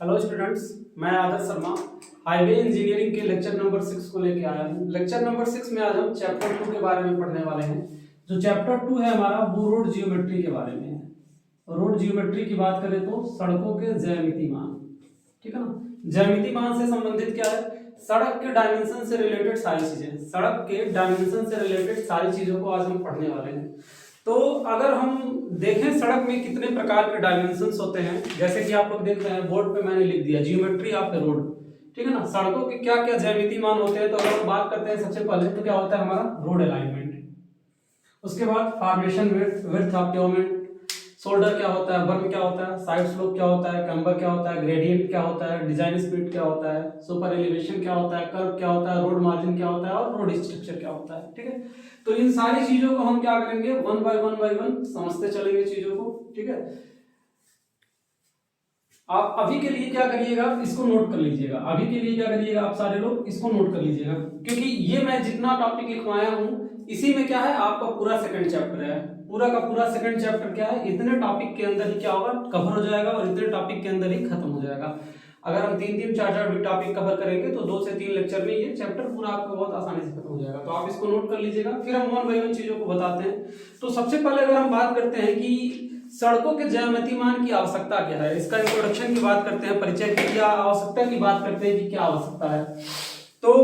Hello students, मैं आदर्श Sharma highway engineering के lecture number 6 को लेके आया हूँ। लेक्चर नंबर 6 में आज हम चैप्टर 2 के बारे में पढ़ने वाले हैं। जो चैप्टर 2 है हमारा वो रोड जियोमेट्री के बारे में है। रोड जियोमेट्री की बात करें तो सड़कों के ज्यामिति मान, ठीक है ना। ज्यामिति मान से संबंधित क्या है? सड़क के डायमेंशन से रिलेटेड सारी चीजें, सड़क के डायमेंशन से रिलेटेड सारी चीजों को आज हम पढ़ने वाले हैं। तो अगर हम देखें सड़क में कितने प्रकार के डायमेंशंस होते हैं, जैसे कि आप लोग देख रहे हैं बोर्ड पे मैंने लिख दिया जियोमेट्री ऑफ द रोड, ठीक है ना। सड़कों के क्या क्या ज्यामिति मान होते हैं, तो अगर हम बात करते हैं सबसे पहले तो क्या होता है हमारा रोड अलाइनमेंट। उसके बाद formation width of pavement, shoulder क्या होता है, बर्न क्या होता है, साइड स्लोप क्या होता है, कैम्बर क्या होता है, ग्रेडियंट क्या होता है, डिजाइन स्पीड क्या होता है, सुपर एलिवेशन क्या होता है, कर्व क्या होता है, रोड मार्जिन क्या होता है और रोड स्ट्रक्चर क्या होता है, ठीक है। तो इन सारी चीजों को हम क्या करेंगे, वन बाय वन समझते चलेंगे चीजों को, ठीक है। आप अभी के लिए क्या करिएगा, इसको नोट कर लीजिएगा। अभी के लिए क्या करिएगा, आप सारे लोग इसको नोट कर लीजिएगा, क्योंकि ये मैं जितना टॉपिक लिखवाया हूं इसी में क्या है आपका पूरा सेकंड चैप्टर है। पूरा का पूरा सेकंड चैप्टर क्या है, इतने टॉपिक के अंदर ही क्या होगा, कवर हो जाएगा और इतने टॉपिक के अंदर ही खत्म हो जाएगा। अगर हम 3-3 4-4 भी टॉपिक कवर करेंगे तो 2 से 3 लेक्चर में ये चैप्टर पूरा आपको बहुत आसानी से खत्म हो जाएगा। तो आप इसको नोट कर लीजिएगा, फिर हम वन बाय वन चीजों को बताते हैं। तो सबसे पहले अगर हम बात करते हैं कि सड़कों के ज्यामिति मान की आवश्यकता क्या है, इसका इंट्रोडक्शन की बात करते हैं, परिचय की क्या आवश्यकता की बात करते हैं कि क्या आवश्यकता है। तो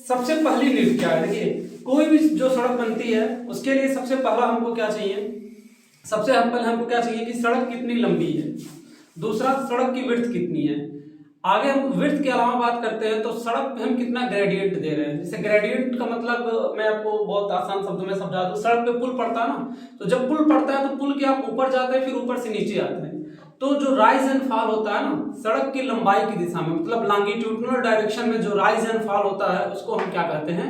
सबसे पहली नीड क्या है, देखिए कोई भी जो सड़क बनती है उसके लिए सबसे पहला हमको क्या चाहिए, सबसे पहले हमको क्या चाहिए कि सड़क कितनी लंबी है, दूसरा सड़क की विड्थ कितनी है, आगे हम विड्थ के अलावा बात करते हैं तो सड़क पे हम कितना ग्रेडियंट दे रहे हैं। जैसे ग्रेडियंट का मतलब मैं आपको बहुत आसान शब्दों में समझा दूं, सड़क पे पुल पड़ता है ना, तो जब पुल पड़ता है तो पुल के आप ऊपर जाते हैं फिर ऊपर से नीचे आते हैं, तो जो राइज एंड फॉल होता है ना सड़क की लंबाई की दिशा में, मतलब लॉन्गिट्यूडिनल डायरेक्शन में जो राइज एंड फॉल होता है उसको हम क्या कहते हैं,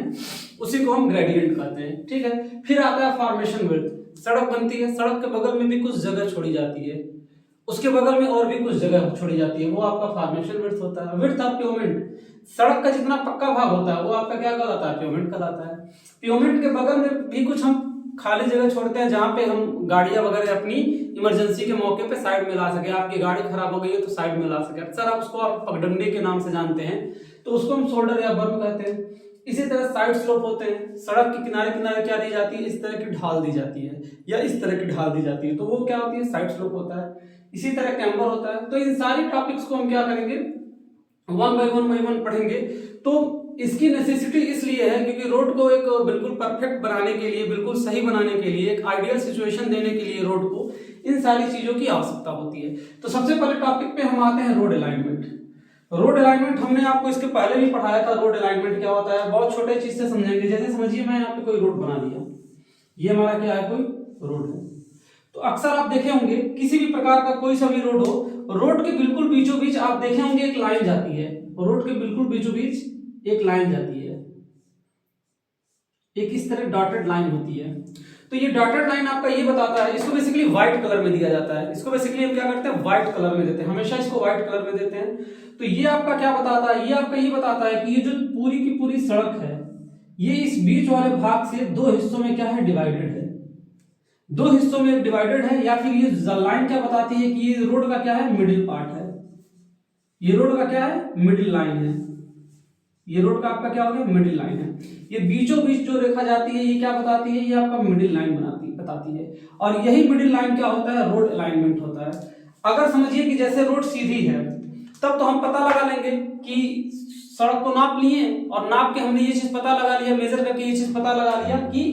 उसी को हम ग्रेडियंट कहते हैं, ठीक है। फिर आता है फॉर्मेशन विड्थ, सड़क बनती है, सड़क के बगल में भी कुछ जगह छोड़ी जाती है, उसके बगल में और भी कुछ जगह छोड़ी जाती है, वो आपका फॉर्मेशन विड्थ होता है। विड्थ ऑफ पेवमेंट, सड़क का जितना पक्का भाग होता है वो आपका क्या कहलाता है, पेवमेंट कहलाता है। पेवमेंट के बगल में भी कुछ हम खाली जगह छोड़ते हैं जहां पे हम गाड़ियां वगैरह अपनी इमरजेंसी के मौके पे साइड में ला सके, आपकी गाड़ी खराब हो गई है तो साइड में ला सके, अक्सर आप उसको आप पगडंडी के नाम से जानते हैं, तो उसको हम शोल्डर या बर्न कहते हैं। इसी तरह साइड स्लोप होते हैं, सड़क के किनारे किनारे क्या दी जाती है, इस तरह की ढाल दी जाती है या इस तरह की ढाल दी जाती है, तो वो क्या होती है, साइड स्लोप होता है। इसी तरह कैम्बर होता है। तो इन सारी टॉपिक्स को हम क्या करेंगे, वन बाय वन पढ़ेंगे। तो इसकी नेसेसिटी इसलिए है क्योंकि रोड को एक बिल्कुल परफेक्ट बनाने के लिए, बिल्कुल सही बनाने के लिए, एक आइडियल सिचुएशन देने के लिए रोड को इन सारी चीजों की आवश्यकता होती है। तो सबसे पहले टॉपिक पे हम आते हैं रोड अलाइनमेंट। रोड अलाइनमेंट हमने आपको इसके पहले भी पढ़ाया था, रोड अलाइनमेंट क्या होता है, बहुत छोटे चीज से समझेंगे। जैसे समझिए मैं यहाँ पे कोई रोड बना दिया, ये हमारा क्या है, कोई रोड है। तो अक्सर आप देखे होंगे किसी भी प्रकार का कोई सा भी रोड हो, रोड के बिल्कुल बीचों बीच आप देखे होंगे एक लाइन जाती है, रोड के बिल्कुल बीचों बीच एक लाइन जाती है, एक इस तरह डॉटेड लाइन होती है। तो ये डॉटेड लाइन आपका ये बताता है, इसको बेसिकली व्हाइट कलर में दिया जाता है, इसको बेसिकली हम क्या करते हैं, व्हाइट कलर में देते हैं, हमेशा इसको व्हाइट कलर में देते हैं। तो ये आपका क्या बताता है, ये आपका ये बताता है कि ये जो पूरी की पूरी सड़क है ये इस बीच वाले भाग से 2 हिस्सों में क्या है, डिवाइडेड है, 2 हिस्सों में डिवाइडेड है। या फिर ये लाइन क्या बताती है कि ये रोड का क्या है, मिडिल पार्ट है, ये रोड का क्या है, मिडिल लाइन है, ये रोड का आपका क्या हो गया, मिडिल लाइन है। ये बीचों बीच जो रेखा जाती है ये क्या बताती है, ये आपका मिडिल लाइन बताती है। और यही मिडिल लाइन क्या होता है, रोड अलाइनमेंट होता है। अगर समझिए कि जैसे रोड सीधी है तब तो हम पता लगा लेंगे कि सड़क को नाप लिए और नाप के हमने ये चीज पता लगा लिया, मेजर करके ये चीज पता लगा लिया कि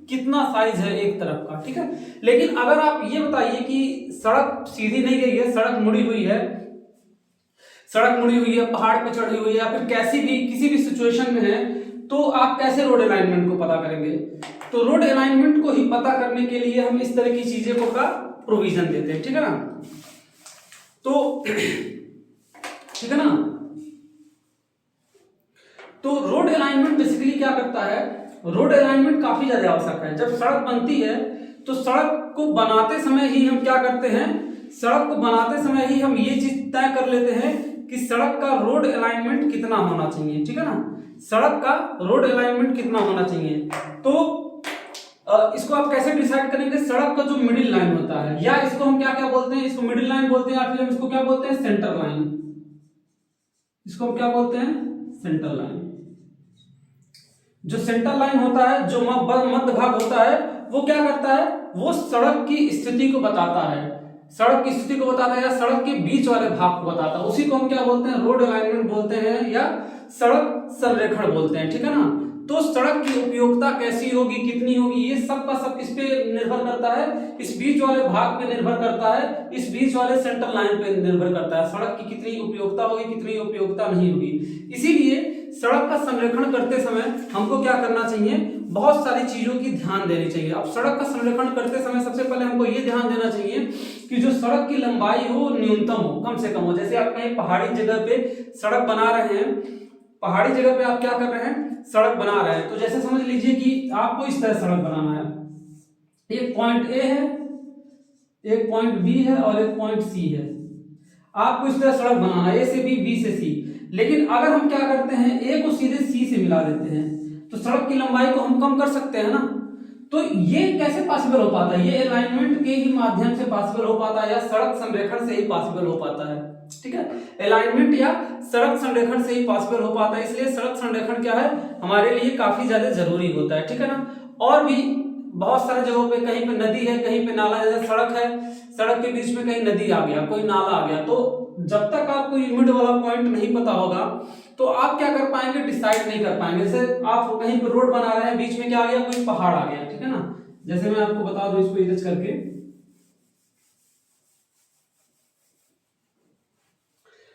कितना साइज है एक तरफ का, ठीक है। लेकिन अगर आप ये बताइए कि सड़क सीधी नहीं गई है, सड़क मुड़ी हुई है, सड़क मुड़ी हुई है, पहाड़ पे चढ़ी हुई है या फिर कैसी भी किसी भी सिचुएशन में है, तो आप कैसे रोड अलाइनमेंट को पता करेंगे। तो रोड अलाइनमेंट को ही पता करने के लिए हम इस तरह की चीजें को का प्रोविजन देते हैं, ठीक है ना। तो ठीक है ना, तो रोड अलाइनमेंट बेसिकली क्या करता है, रोड अलाइनमेंट काफी ज्यादा आवश्यक है। जब सड़क बनती है तो सड़क को बनाते समय ही हम क्या करते हैं, सड़क को बनाते समय ही हम ये चीज तय कर लेते हैं कि सड़क का रोड अलाइनमेंट कितना होना चाहिए, ठीक है ना, सड़क का रोड अलाइनमेंट कितना होना चाहिए। तो इसको आप कैसे डिसाइड करेंगे, सड़क का जो मिडिल लाइन होता है, या इसको हम क्या क्या बोलते हैं, इसको मिडिल लाइन बोलते हैं, या फिर हम इसको क्या बोलते हैं, सेंटर लाइन, इसको हम क्या बोलते हैं? Centre line. जो सेंटर लाइन होता है, जो मध्य भाग होता है, वो क्या करता है? वो सड़क की स्थिति को बताता है, सड़क की स्थिति को बताता है या सड़क के बीच वाले भाग को बताता है। उसी को हम क्या बोलते हैं? रोड अलाइनमेंट बोलते हैं या सड़क संरेखण बोलते हैं, ठीक है ना। तो सड़क की उपयोगिता कैसी होगी, कितनी होगी, ये सब का सब किस पे निर्भर करता है? इस बीच वाले भाग पे निर्भर करता है, इस बीच वाले सेंटर लाइन पे निर्भर करता है। सड़क की कितनी उपयोगिता होगी, कितनी उपयोगिता नहीं होगी। इसीलिए सड़क का संरक्षण करते समय हमको क्या करना चाहिए? बहुत सारी चीजों की ध्यान देनी चाहिए। अब सड़क का संरक्षण करते समय सबसे पहले हमको ये ध्यान देना चाहिए कि जो सड़क की लंबाई हो न्यूनतम हो, कम से कम हो। जैसे आप कहीं पहाड़ी जगह पे सड़क बना रहे हैं, पहाड़ी जगह पे आप क्या कर रहे हैं? सड़क बना रहे हैं। तो जैसे समझ लीजिए कि आपको इस तरह सड़क बनाना है, एक पॉइंट ए है, एक पॉइंट बी है और एक पॉइंट सी है। आपको इस तरह सड़क बनाना है, ए से बी, बी से सी। लेकिन अगर हम क्या करते हैं, ए को सीधे सी से मिला देते हैं, तो सड़क की लंबाई को हम कम कर सकते हैं ना। तो ये कैसे पॉसिबल हो पाता है? ये अलाइनमेंट के ही माध्यम से पॉसिबल हो पाता है या सड़क संरेखण से ही पॉसिबल हो पाता है, ठीक है। अलाइनमेंट या सड़क संरेखण से ही पॉसिबल हो पाता है। इसलिए सड़क संरेखण क्या है? हमारे लिए काफी ज्यादा जरूरी होता है, ठीक है ना। और भी बहुत सारे जगहों पे, कहीं पे नदी है, कहीं पे नाला, जैसे सड़क है, सड़क के बीच में कहीं नदी आ गया, कोई नाला आ गया, तो जब तक आपको मिड वाला पॉइंट नहीं पता होगा तो आप क्या कर पाएंगे? डिसाइड नहीं कर पाएंगे। जैसे आप कहीं पे रोड बना रहे हैं, बीच में क्या आ गया? कोई पहाड़ आ गया, ठीक है ना। जैसे मैं आपको बता दूं इसको इरेज करके,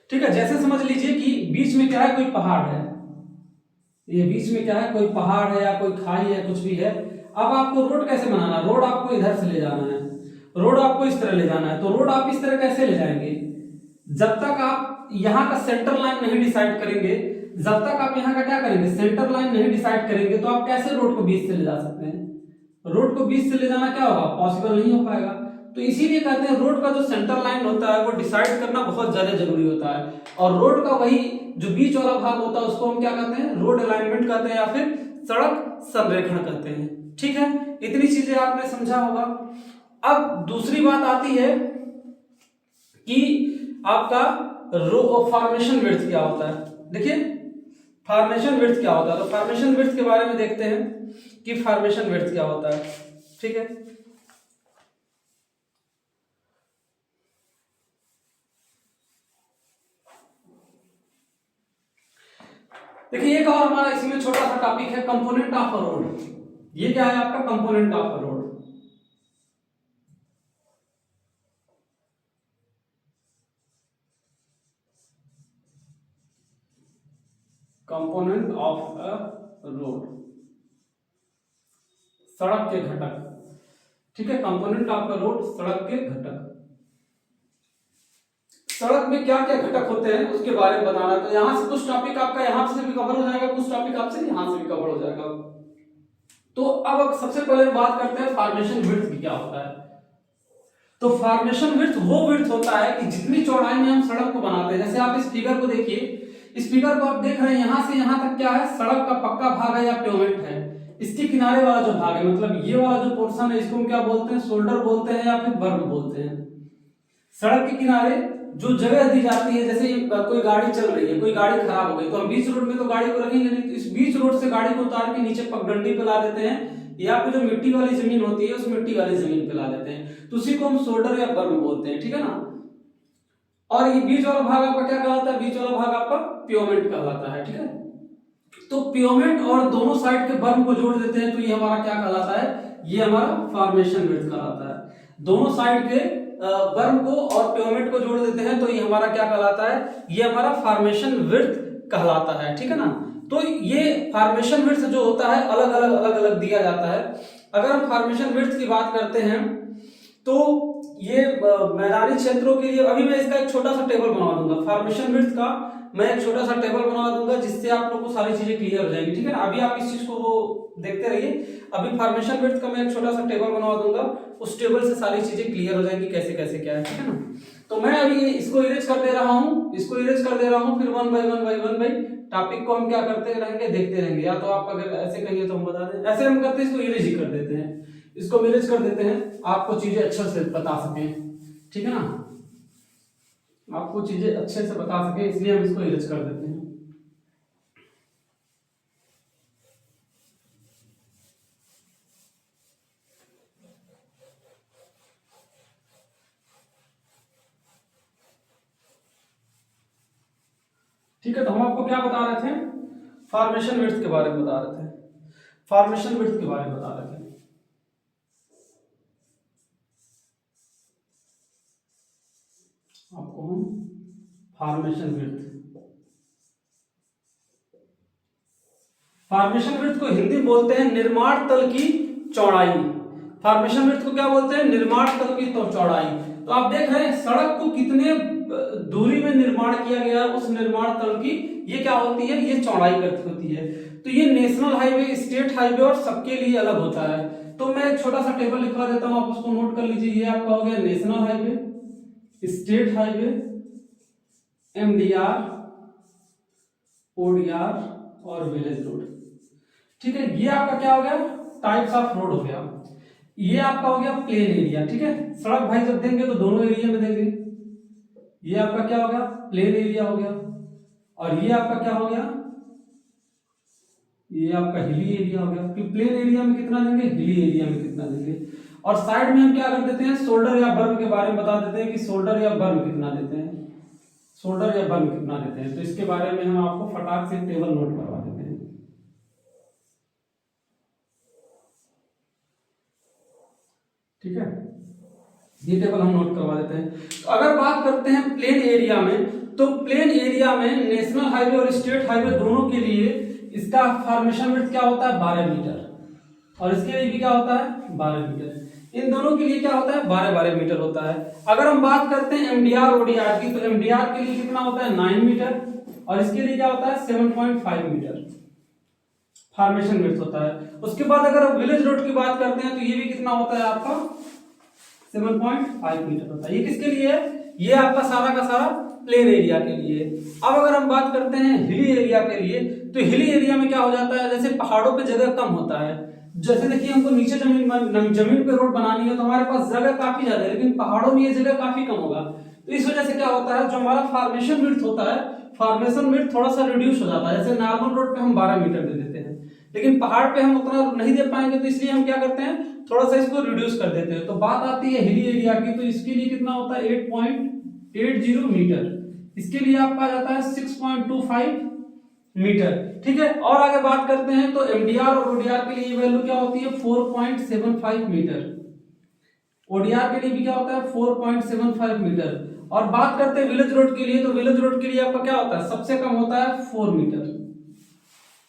ठीक है। जैसे समझ लीजिए कि बीच में क्या है? कोई पहाड़ है, ये बीच में क्या है? कोई पहाड़ है या कोई खाई है, कुछ भी है। अब आपको रोड कैसे बनाना है? रोड आपको इधर से ले जाना है, रोड आपको इस तरह ले जाना है। तो रोड आप इस तरह कैसे ले जाएंगे? जब तक आप यहाँ का सेंटर लाइन नहीं डिसाइड करेंगे, जब तक आप यहाँ का क्या करेंगे? सेंटर लाइन नहीं डिसाइड करेंगे, तो आप कैसे रोड को बीच से ले जा सकते हैं? रोड को बीच से ले जाना क्या होगा? पॉसिबल नहीं हो पाएगा। तो इसीलिए कहते हैं रोड का जो सेंटर लाइन होता है वो डिसाइड करना बहुत ज्यादा जरूरी होता है। और रोड का वही जो बीच वाला भाग होता है उसको हम क्या कहते हैं? रोड अलाइनमेंट कहते हैं या फिर सड़क संरेखण कहते हैं, ठीक है। इतनी चीजें आपने समझा होगा। अब दूसरी बात आती है कि आपका फॉर्मेशन विड्थ क्या होता है। देखिए फॉर्मेशन विड्थ क्या होता है, तो फॉर्मेशन विड्थ के बारे में देखते हैं कि फॉर्मेशन विड्थ क्या होता है, ठीक है। देखिए एक और हमारा इसी में छोटा सा टॉपिक है, कंपोनेंट ऑफ अ रोड। ये क्या है आपका? Component of a road. Component of a road, सड़क के घटक, ठीक है। कंपोनेंट ऑफ अ रोड, सड़क के घटक। सड़क में क्या क्या घटक होते हैं उसके बारे में बताना है। तो यहां से कुछ टॉपिक आपका यहां से भी कवर हो जाएगा, कुछ टॉपिक आपसे यहां से भी कवर हो जाएगा। तो अब सबसे पहले बात करते हैं फॉर्मेशन विड्थ क्या होता है। तो फॉर्मेशन विड्थ वो विड्थ होता है कि जितनी चौड़ाई में हम सड़क को बनाते हैं। जैसे आप इस फिगर को देखिए, इस फिगर को आप देख रहे हैं, यहां से यहां तक क्या है? सड़क का पक्का भाग है या पेवमेंट है। इसके किनारे वाला जो भाग है, मतलब ये वाला जो पोर्शन है, इसको हम क्या बोलते हैं? शोल्डर बोलते हैं या फिर बर्ग बोलते हैं। सड़क के किनारे जो जगह दी जाती है, जैसे कोई गाड़ी चल रही है, कोई गाड़ी खराब हो गई, तो हम बीच रोड में तो गाड़ी को रखेंगे नहीं, तो इस बीच रोड से गाड़ी को उतार के नीचे पगडंडी पे ला देते हैं, या फिर जो मिट्टी वाली जमीन होती है उस मिट्टी वाली जमीन पे ला देते हैं। तो उसी को हम शोल्डर या बर्म बोलते हैं, ठीक है ना। और ये बीच वाला भाग आपका क्या कहलाता है? बीच वाला भाग आपका पेवमेंट कहलाता है, ठीक है। तो पेवमेंट और दोनों साइड के बर्म को जोड़ देते हैं तो ये हमारा क्या कहलाता है? ये हमारा फॉर्मेशन विड्थ कहलाता है। दोनों साइड के बर्म को और पेवमेंट को जोड़ देते हैं तो ये हमारा क्या कहलाता है? ये हमारा फॉर्मेशन विड्थ कहलाता है, ठीक है ना। तो ये फॉर्मेशन विड्थ जो होता है अलग अलग दिया जाता है। अगर हम फॉर्मेशन विड्थ की बात करते हैं तो ये मैदानी क्षेत्रों के लिए, अभी मैं इसका एक छोटा सा टेबल बनवा दूंगा फॉर्मेशन विड्थ का, मैं एक छोटा सा टेबल बनवा दूंगा जिससे आप लोग को सारी चीजें क्लियर हो जाएंगी, ठीक है ना। अभी आप इस चीज को वो देखते रहिए। अभी फॉर्मेशन विड्थ का मैं एक छोटा सा टेबल बनवा दूंगा, उस टेबल से सारी चीजें क्लियर हो जाएंगी कैसे कैसे क्या है, ठीक है ना। तो मैं अभी इसको इरेज कर दे रहा हूँ, इसको इरेज कर दे रहा हूँ, फिर वन बाई टॉपिक को हम क्या करते रहेंगे? देखते रहेंगे। या तो आप अगर ऐसे कहिए तो हम बता दें, ऐसे हम करते हैं, इसको इरेज ही कर देते हैं, इसको इरेज कर देते हैं, आपको चीजें अच्छे से बता सकें, ठीक है ना। आपको चीजें अच्छे से बता सके इसलिए हम इसको इरेज कर देते हैं। ठीक है, तो हम आपको क्या बता रहे थे, फॉर्मेशन विड्थ के बारे में बता रहे थे, फॉर्मेशन विड्थ के बारे में बता रहे थे। आपको हम फॉर्मेशन विड्थ, फॉर्मेशन विड्थ को हिंदी में बोलते हैं निर्माण तल की चौड़ाई। फॉर्मेशन विड्थ को क्या बोलते हैं, निर्माण तल की चौड़ाई। तो आप देख रहे हैं सड़क को कितने दूरी में निर्माण किया गया, उस निर्माण तल की ये क्या होती है, ये चौड़ाई करती होती है। तो ये नेशनल हाईवे, स्टेट हाईवे और सबके लिए अलग होता है। तो मैं एक छोटा सा टेबल लिखवा देता हूं, आप उसको नोट कर लीजिए। ये आपका हो गया national highway, state highway, MDR, ODR और विलेज रोड। ठीक है, ये आपका क्या हो गया, टाइप्स ऑफ रोड हो गया। ये आपका हो गया प्लेन एरिया। ठीक है, सड़क भाई जब देंगे तो दोनों एरिया में देंगे। ये आपका क्या हो गया, प्लेन एरिया हो गया। और ये आपका क्या हो गया, ये आपका हिली एरिया हो गया। कि प्लेन एरिया में कितना देंगे, हिली एरिया में कितना देंगे। और साइड में हम क्या कर देते हैं, शोल्डर या बर्म के बारे में बता देते हैं कि शोल्डर या बर्म कितना देते हैं, शोल्डर या बर्म कितना देते हैं। तो इसके बारे में हम आपको फटाक से टेबल नोट करवा देते हैं। ठीक है, ये टेबल हम नोट करवा देते हैं। तो अगर बात करते हैं प्लेन एरिया में, तो प्लेन एरिया में नेशनल हाईवे और स्टेट हाईवे दोनों के लिए इसका फॉर्मेशन विड्थ क्या होता है, 12 मीटर। और इसके लिए भी क्या होता है, 12 मीटर। इन दोनों के लिए क्या होता है, 12-12 मीटर होता है। अगर हम बात करते हैं एमडीआर ओडीआर की, तो एमडीआर के लिए कितना होता है, 9 मीटर। और इसके लिए क्या होता है, 7.5 मीटर फॉर्मेशन विड्थ होता है। उसके बाद अगर विलेज रोड की बात करते हैं तो ये भी कितना होता है आपका, 7.5 मीटर होता है। ये किसके लिए है, ये आपका सारा का सारा प्लेन एरिया के लिए। अब अगर हम बात करते हैं हिली एरिया के लिए, तो हिली एरिया में क्या हो जाता है, जैसे पहाड़ों पे जगह कम होता है। जैसे देखिए हमको नीचे जमीन पे रोड बनानी है तो हमारे पास जगह काफी ज्यादा है, लेकिन पहाड़ों में ये जगह काफी कम होगा। तो इस वजह से क्या होता है, जो हमारा फॉर्मेशन विड्थ होता है, फॉर्मेशन विड्थ थोड़ा सा रिड्यूस हो जाता है। जैसे नॉर्मल रोड पे हम 12 मीटर दे देते हैं, लेकिन पहाड़ पे हम उतना नहीं दे पाएंगे, तो इसलिए हम क्या करते हैं, थोड़ा सा इसको रिड्यूस कर देते हैं। तो बात आती है हिली एरिया की, तो इसके लिए कितना होता है, 8.80 मीटर। इसके लिए आपका आ जाता है 6.25 मीटर। ठीक है, और आगे बात करते हैं तो एमडीआर और ओडीआर के लिए वैल्यू क्या होती है, 4.75 मीटर। ओडीआर के लिए भी क्या होता है, 4.75 मीटर। और बात करते हैं विलेज रोड के लिए, तो विलेज रोड के लिए आपका क्या होता है, सबसे कम होता है 4 मीटर।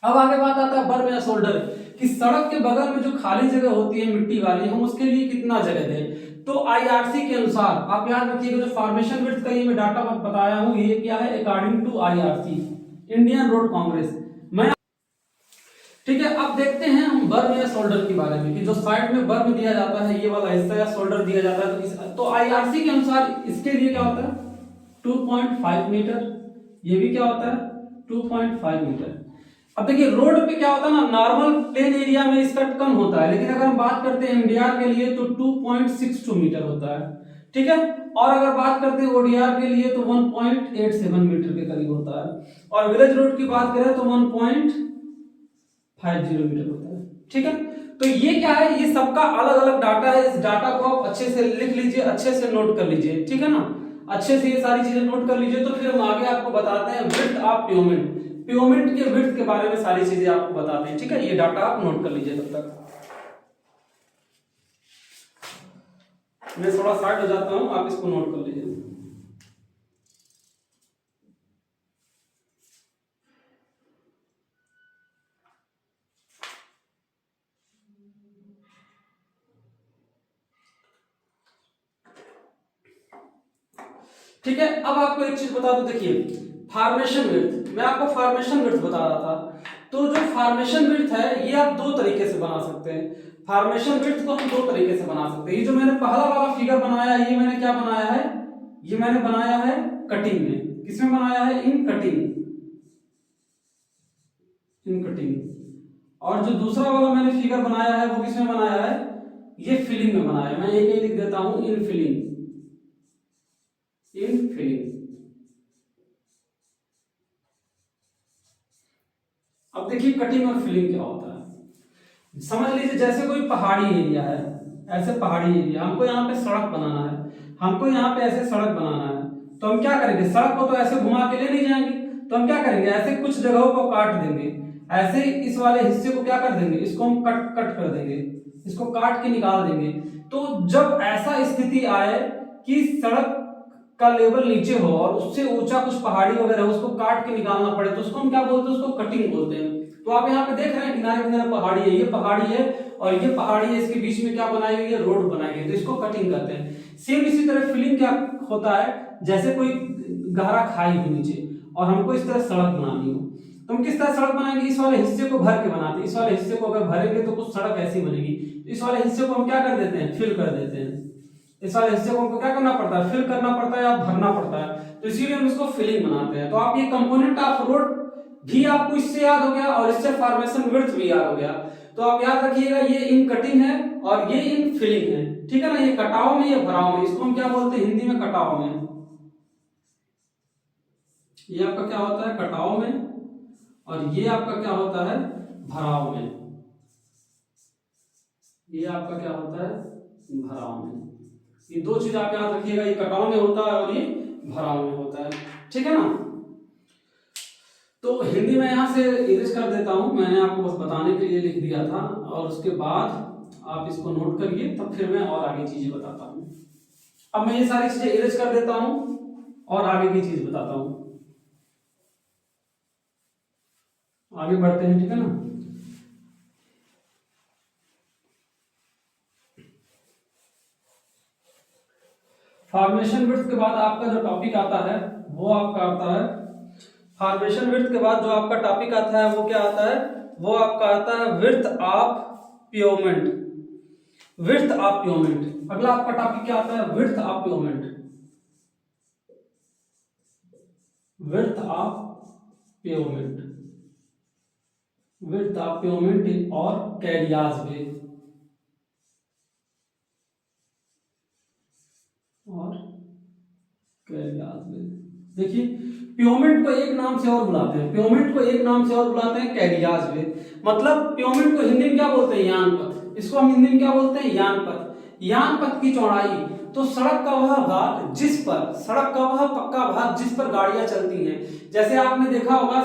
अब आगे बात आता है बर्म या शोल्डर, कि सड़क के बगल में जो खाली जगह होती है मिट्टी वाली, हम उसके लिए कितना जगह दें। तो आईआरसी के अनुसार आप याद रखिएगा, जो फॉर्मेशन विड्थ का ये मैं डाटा बताया हूं, ये क्या है, according to IRC, Indian road congress. मैं ठीक है, अब देखते हैं हम बर्म या शोल्डर के बारे में, कि जो साइड में बर्म दिया जाता है, ये वाला हिस्सा, या शोल्डर दिया जाता है, तो आईआरसी के अनुसार इसके लिए क्या होता है, 2.5 मीटर। ये भी क्या होता है, 2.5 मीटर। अब देखिए रोड पे क्या होता है ना, नॉर्मल प्लेन एरिया में इसका कम होता है, लेकिन अगर हम बात करते हैं एमडीआर के लिए तो 2.62 मीटर होता है। ठीक है, और अगर बात करते हैं ओडीआर के लिए तो 1.87 मीटर के करीब होता है। और विलेज रोड की बात करें तो 1.50 मीटर होता है। ठीक है, तो ये क्या है, ये सबका अलग अलग डाटा है। इस डाटा को आप अच्छे से लिख लीजिए, अच्छे से नोट कर लीजिए। ठीक है ना, अच्छे से ये सारी चीजें नोट कर लीजिए। तो फिर हम आगे आपको बताते हैं विड्थ ऑफ प्योमेंट, प्योमेंट के विड्थ के बारे में सारी चीजें आपको बताते हैं। ठीक है, ये डाटा आप नोट कर लीजिए। तब तक मैं थोड़ा साइड हो जाता हूं, आप इसको नोट कर लीजिए। ठीक है, अब आपको एक चीज बता दूं, देखिए फॉर्मेशन विड्थ, मैं आपको फॉर्मेशन विड्थ बता रहा था। तो जो फॉर्मेशन विड्थ है ये आप दो तरीके से बना सकते हैं। फॉर्मेशन विड्थ को हम दो तरीके से बना सकते हैं। ये जो मैंने पहला वाला फिगर बनाया है, ये मैंने क्या बनाया है, ये मैंने बनाया है कटिंग में। किसमें बनाया है, इन कटिंग, इन कटिंग। और जो दूसरा वाला मैंने फिगर बनाया है वो किसमें बनाया है, ये फिलिंग में बनाया है। मैं एक लिख देता हूं, इन फिलिंग, इन फिलिंग। देखिए कटिंग और फिलिंग क्या होता है। समझ लीजिए जैसे कोई पहाड़ी एरिया है, ऐसे पहाड़ी एरिया, हमको यहाँ पे सड़क बनाना है, हमको यहाँ पे ऐसे सड़क बनाना है, तो हम क्या करेंगे, सड़क को तो ऐसे घुमा के ले नहीं जाएंगे, तो हम क्या करेंगे, ऐसे कुछ जगहों को काट देंगे, ऐसे इस वाले हिस्से को क्या कर देंगे, इसको हम कट कट कर देंगे, इसको काट के निकाल देंगे। तो जब ऐसा स्थिति आए कि सड़क का लेवल नीचे हो और उससे ऊंचा कुछ पहाड़ी वगैरह उसको काट के निकालना पड़े, तो उसको हम क्या बोलते हैं, उसको कटिंग बोलते हैं। तो आप यहाँ पे देख रहे हैं किनारे किनारे पहाड़ी है, ये पहाड़ी है और ये पहाड़ी है, इसके बीच में क्या बनाई हुई है, रोड बनाई गई, तो इसको कटिंग कहते हैं। सेम इसी तरह फिलिंग क्या होता है, जैसे कोई गहरा खाई हो नीचे और हमको इस तरह सड़क बनानी हो, तो हम किस तरह सड़क बनाएंगे, इस वाले हिस्से को भर के बनाते हैं, इस वाले हिस्से को अगर भरेंगे तो कुछ सड़क ऐसी बनेगी, इस वाले हिस्से को हम क्या कर देते हैं, फिल कर देते हैं, इस वाले हिस्से को हमको क्या करना पड़ता है, फिल करना पड़ता है या भरना पड़ता है, तो इसीलिए हम इसको फिलिंग बनाते हैं। तो आप ये कंपोनेंट ऑफ रोड भी आपको इससे याद हो गया और इससे फॉर्मेशन विड्थ भी याद हो गया। तो आप याद रखिएगा ये इन कटिंग है और ये इन फिलिंग है, ठीक है ना, ये कटाव में, ये भराव में, इसको हम क्या बोलते हैं हिंदी में, कटाव में। ये आपका क्या होता है, कटाव में, और ये आपका क्या होता है, भराव में। ये आपका क्या होता है, भराव में। ये दो चीज आप याद रखिएगा, ये कटाव में होता है और ये भराव में होता है, ठीक है ना। तो हिंदी में यहां से इरेज कर देता हूं, मैंने आपको बस बताने के लिए लिख दिया था, और उसके बाद आप इसको नोट करिए, तब फिर मैं और आगे चीजें बताता हूं। अब मैं ये सारी चीजें इरेज कर देता हूं और आगे की चीज बताता हूं, आगे बढ़ते हैं, ठीक है ना। फॉर्मेशन विड्थ के बाद आपका जो टॉपिक आता है वो आपका आता है, फॉर्मेशन विड्थ के बाद जो आपका टॉपिक आता है वो क्या आता है, वो आपका आता है width of pavement. Width of pavement अगला आपका टॉपिक क्या आता है, width of pavement. Width of pavement, width of pavement और कैरियाज वे, और कैरियाज वे। देखिए प्योमेंट को एक नाम से और बुलाते हैं, प्योमेंट को एक नाम से और बुलाते हैं कैरियाज वे। मतलब प्योमेंट को हिंदी में क्या बोलते हैं, यान पथ। इसको हम हिंदी में क्या बोलते हैं, यान पथ। यान पथ की चौड़ाई, तो सड़क का वह भाग जिस पर, सड़क का वह पक्का भाग जिस पर गाड़ियां चलती हैं। जैसे आपने देखा होगा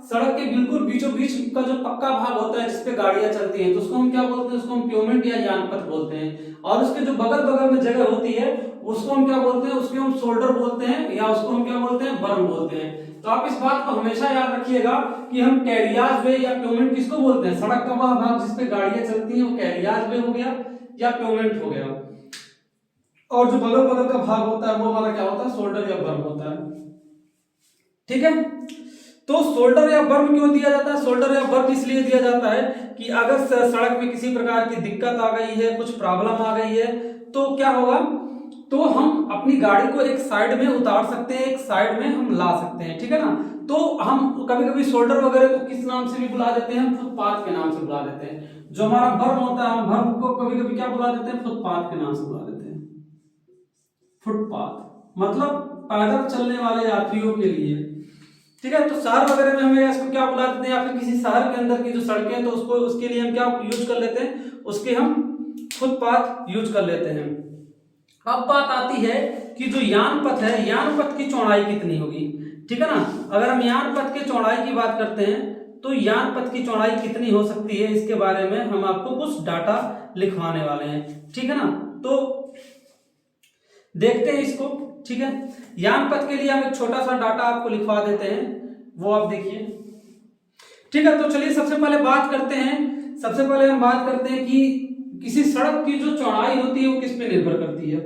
सड़क के बिल्कुल बीचों बीच का जो पक्का भाग होता है जिस पे गाड़ियां चलती हैं, तो उसको हम क्या बोलते हैं, उसको हम प्योमेंट या यान पथ बोलते हैं। और उसके जो बगल बगल में जगह होती है उसको हम क्या बोलते हैं, उसको हम शोल्डर बोलते हैं, या उसको हम क्या बोलते हैं, बर्म बोलते हैं। तो आप इस बात को हमेशा याद रखिएगा कि हम कैरियाज वे या प्योमेंट किसको बोलते हैं, सड़क का वह भाग जिस पे गाड़ियां चलती हैं वो कैरियाज वे हो गया या प्योमेंट हो गया, और जो बगल बगल का भाग होता है वो हमारा क्या होता है, शोल्डर या बर्म होता है, ठीक है। तो शोल्डर या बर्म क्यों दिया जाता है, शोल्डर या बर्म इसलिए दिया जाता है कि अगर सड़क में किसी प्रकार की दिक्कत आ गई है, कुछ प्रॉब्लम आ गई है, तो क्या होगा, तो हम अपनी गाड़ी को एक साइड में उतार सकते हैं, एक साइड में हम ला सकते हैं, ठीक है ना। तो हम कभी कभी शोल्डर वगैरह को किस नाम से भी बुला देते हैं, फुटपाथ के नाम से बुला देते हैं। जो हमारा बर्म होता है, हम बर्म को कभी कभी क्या बुला देते हैं, फुटपाथ के नाम से बुला देते हैं। फुटपाथ मतलब पैदल चलने वाले यात्रियों के लिए, ठीक है। तो शहर वगैरह में हमें इसको क्या बुला देते हैं, या फिर किसी शहर के अंदर की जो सड़कें हैं तो उसको, उसके लिए हम क्या यूज कर लेते हैं, उसके हम फुटपाथ यूज कर लेते हैं। अब बात आती है कि जो यान पथ है, यान पथ की चौड़ाई कितनी होगी, ठीक है ना। अगर हम यान पथ की चौड़ाई की बात करते हैं तो यान पथ की चौड़ाई कितनी हो सकती है, इसके बारे में हम आपको कुछ डाटा लिखवाने वाले हैं, ठीक है ना। तो देखते हैं इसको, ठीक है। यान पथ के लिए हम एक छोटा सा डाटा आपको लिखवा देते हैं, वो आप देखिए, ठीक है। तो चलिए सबसे पहले बात करते हैं, सबसे पहले हम बात करते हैं कि किसी सड़क की जो चौड़ाई होती है वो किस पे निर्भर करती है।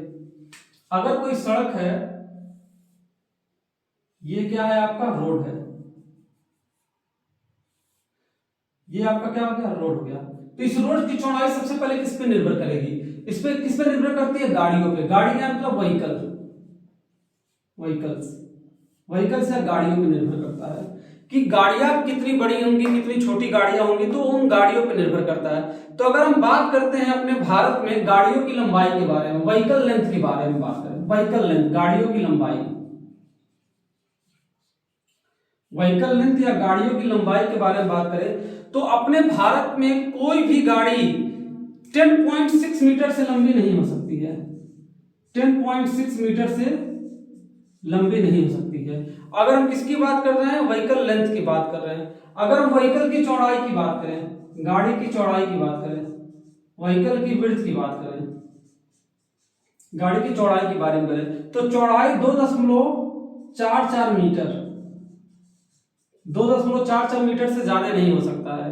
अगर कोई सड़क है, ये क्या है आपका रोड है, ये आपका क्या हो गया, रोड हो गया। तो इस रोड की चौड़ाई सबसे पहले किस पे निर्भर करेगी, इस पे किस पे निर्भर करती है, गाड़ियों पे। गाड़ी का मतलब व्हीकल्स या गाड़ियों पे निर्भर करता है कि गाड़ियां कितनी बड़ी होंगी, कितनी छोटी गाड़ियां होंगी, तो उन गाड़ियों पे निर्भर करता है। तो अगर हम बात करते हैं अपने भारत में गाड़ियों की लंबाई के बारे में, व्हीकल लेंथ के बारे में बात करें, व्हीकल लेंथ, गाड़ियों की लंबाई, व्हीकल लेंथ या गाड़ियों की लंबाई के बारे में बात करें तो अपने भारत में कोई भी गाड़ी 10.6 मीटर से लंबी नहीं हो सकती है। 10.6 मीटर से लंबी नहीं हो सकती है। अगर हम किसकी बात कर रहे हैं, व्हीकल लेंथ की बात कर रहे हैं। अगर हम व्हीकल की चौड़ाई की बात करें, गाड़ी की चौड़ाई की बात करें, व्हीकल की विड्थ की बात करें, गाड़ी की चौड़ाई के बारे में करें तो चौड़ाई 2.44 मीटर, 2.44 मीटर से ज्यादा नहीं हो सकता है।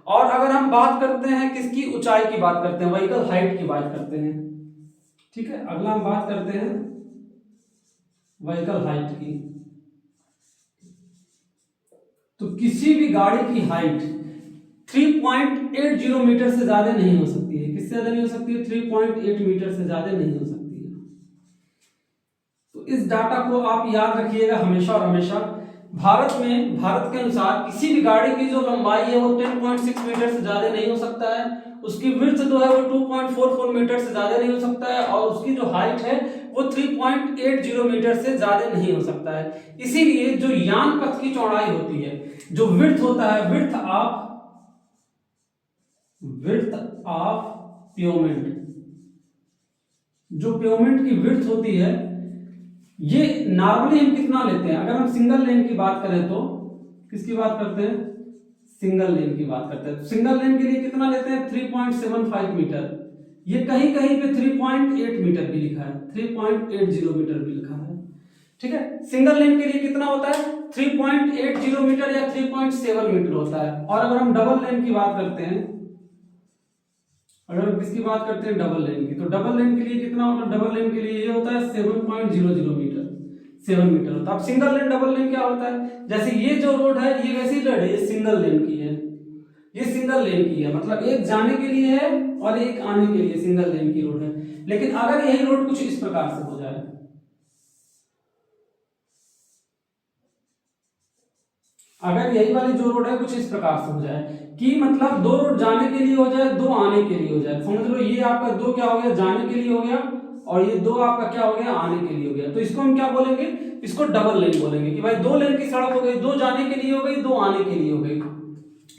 और अगर हम बात करते हैं किसकी ऊंचाई की बात करते हैं, व्हीकल हाइट की बात करते हैं। ठीक है, अगला हम बात करते हैं व्हीकल हाइट की। तो किसी भी गाड़ी की हाइट 3.80 मीटर से ज्यादा नहीं हो सकती है। किससे ज्यादा नहीं हो सकती है? 3.8 मीटर से ज्यादा नहीं हो सकती है। तो इस डाटा को आप याद रखिएगा हमेशा और हमेशा। भारत के अनुसार किसी भी गाड़ी की जो लंबाई है वो 10.6 मीटर से ज्यादा नहीं हो सकता है। उसकी विड्थ जो है वो 2.44 मीटर से ज्यादा नहीं हो सकता है और उसकी जो हाइट है वो 3.80 मीटर से ज्यादा नहीं हो सकता है। इसीलिए जो यान पथ की चौड़ाई होती है, जो विड्थ होता है, विड्थ ऑफ प्योमेंट, जो प्योमेंट की विड्थ होती है, ये नॉर्मली हम कितना लेते हैं? अगर हम सिंगल लेन की बात करें तो किसकी बात करते हैं? सिंगल लेन की बात करते हैं। सिंगल लेन के लिए कितना लेते हैं? 3.75 मीटर। ये कहीं कहीं पे 3.8 मीटर भी लिखा है, 3.80 मीटर भी लिखा है। ठीक है, सिंगल लेन के लिए कितना होता है? 3.80 मीटर या 3.7 मीटर होता है। और अगर हम डबल लेन की बात करते हैं, अगर हम किसकी बात करते हैं? डबल लेन की। तो डबल लेन के लिए कितना होता है? डबल लेन के लिए ये होता है 7.00 मीटर, 7 मीटर होता है। अब सिंगल लेन डबल लेन क्या होता है? जैसे ये जो रोड है ये वैसी रोड है, ये सिंगल लेन की है, ये सिंगल लेन की है, मतलब एक जाने के लिए है और एक आने के लिए सिंगल लेन की रोड है। लेकिन अगर यही रोड कुछ इस प्रकार से हो जाए, अगर यही वाली जो रोड है कुछ इस प्रकार से हो जाए कि मतलब 2 रोड जाने के लिए हो जाए, 2 आने के लिए हो जाए, समझ लो ये आपका 2 क्या हो गया? जाने के लिए हो गया और ये 2 आपका क्या हो गया? आने के लिए हो गया। तो इसको हम क्या बोलेंगे? इसको डबल लेन बोलेंगे कि भाई 2 लेन की सड़क हो गई, 2 जाने के लिए हो गई, 2 आने के लिए हो गई।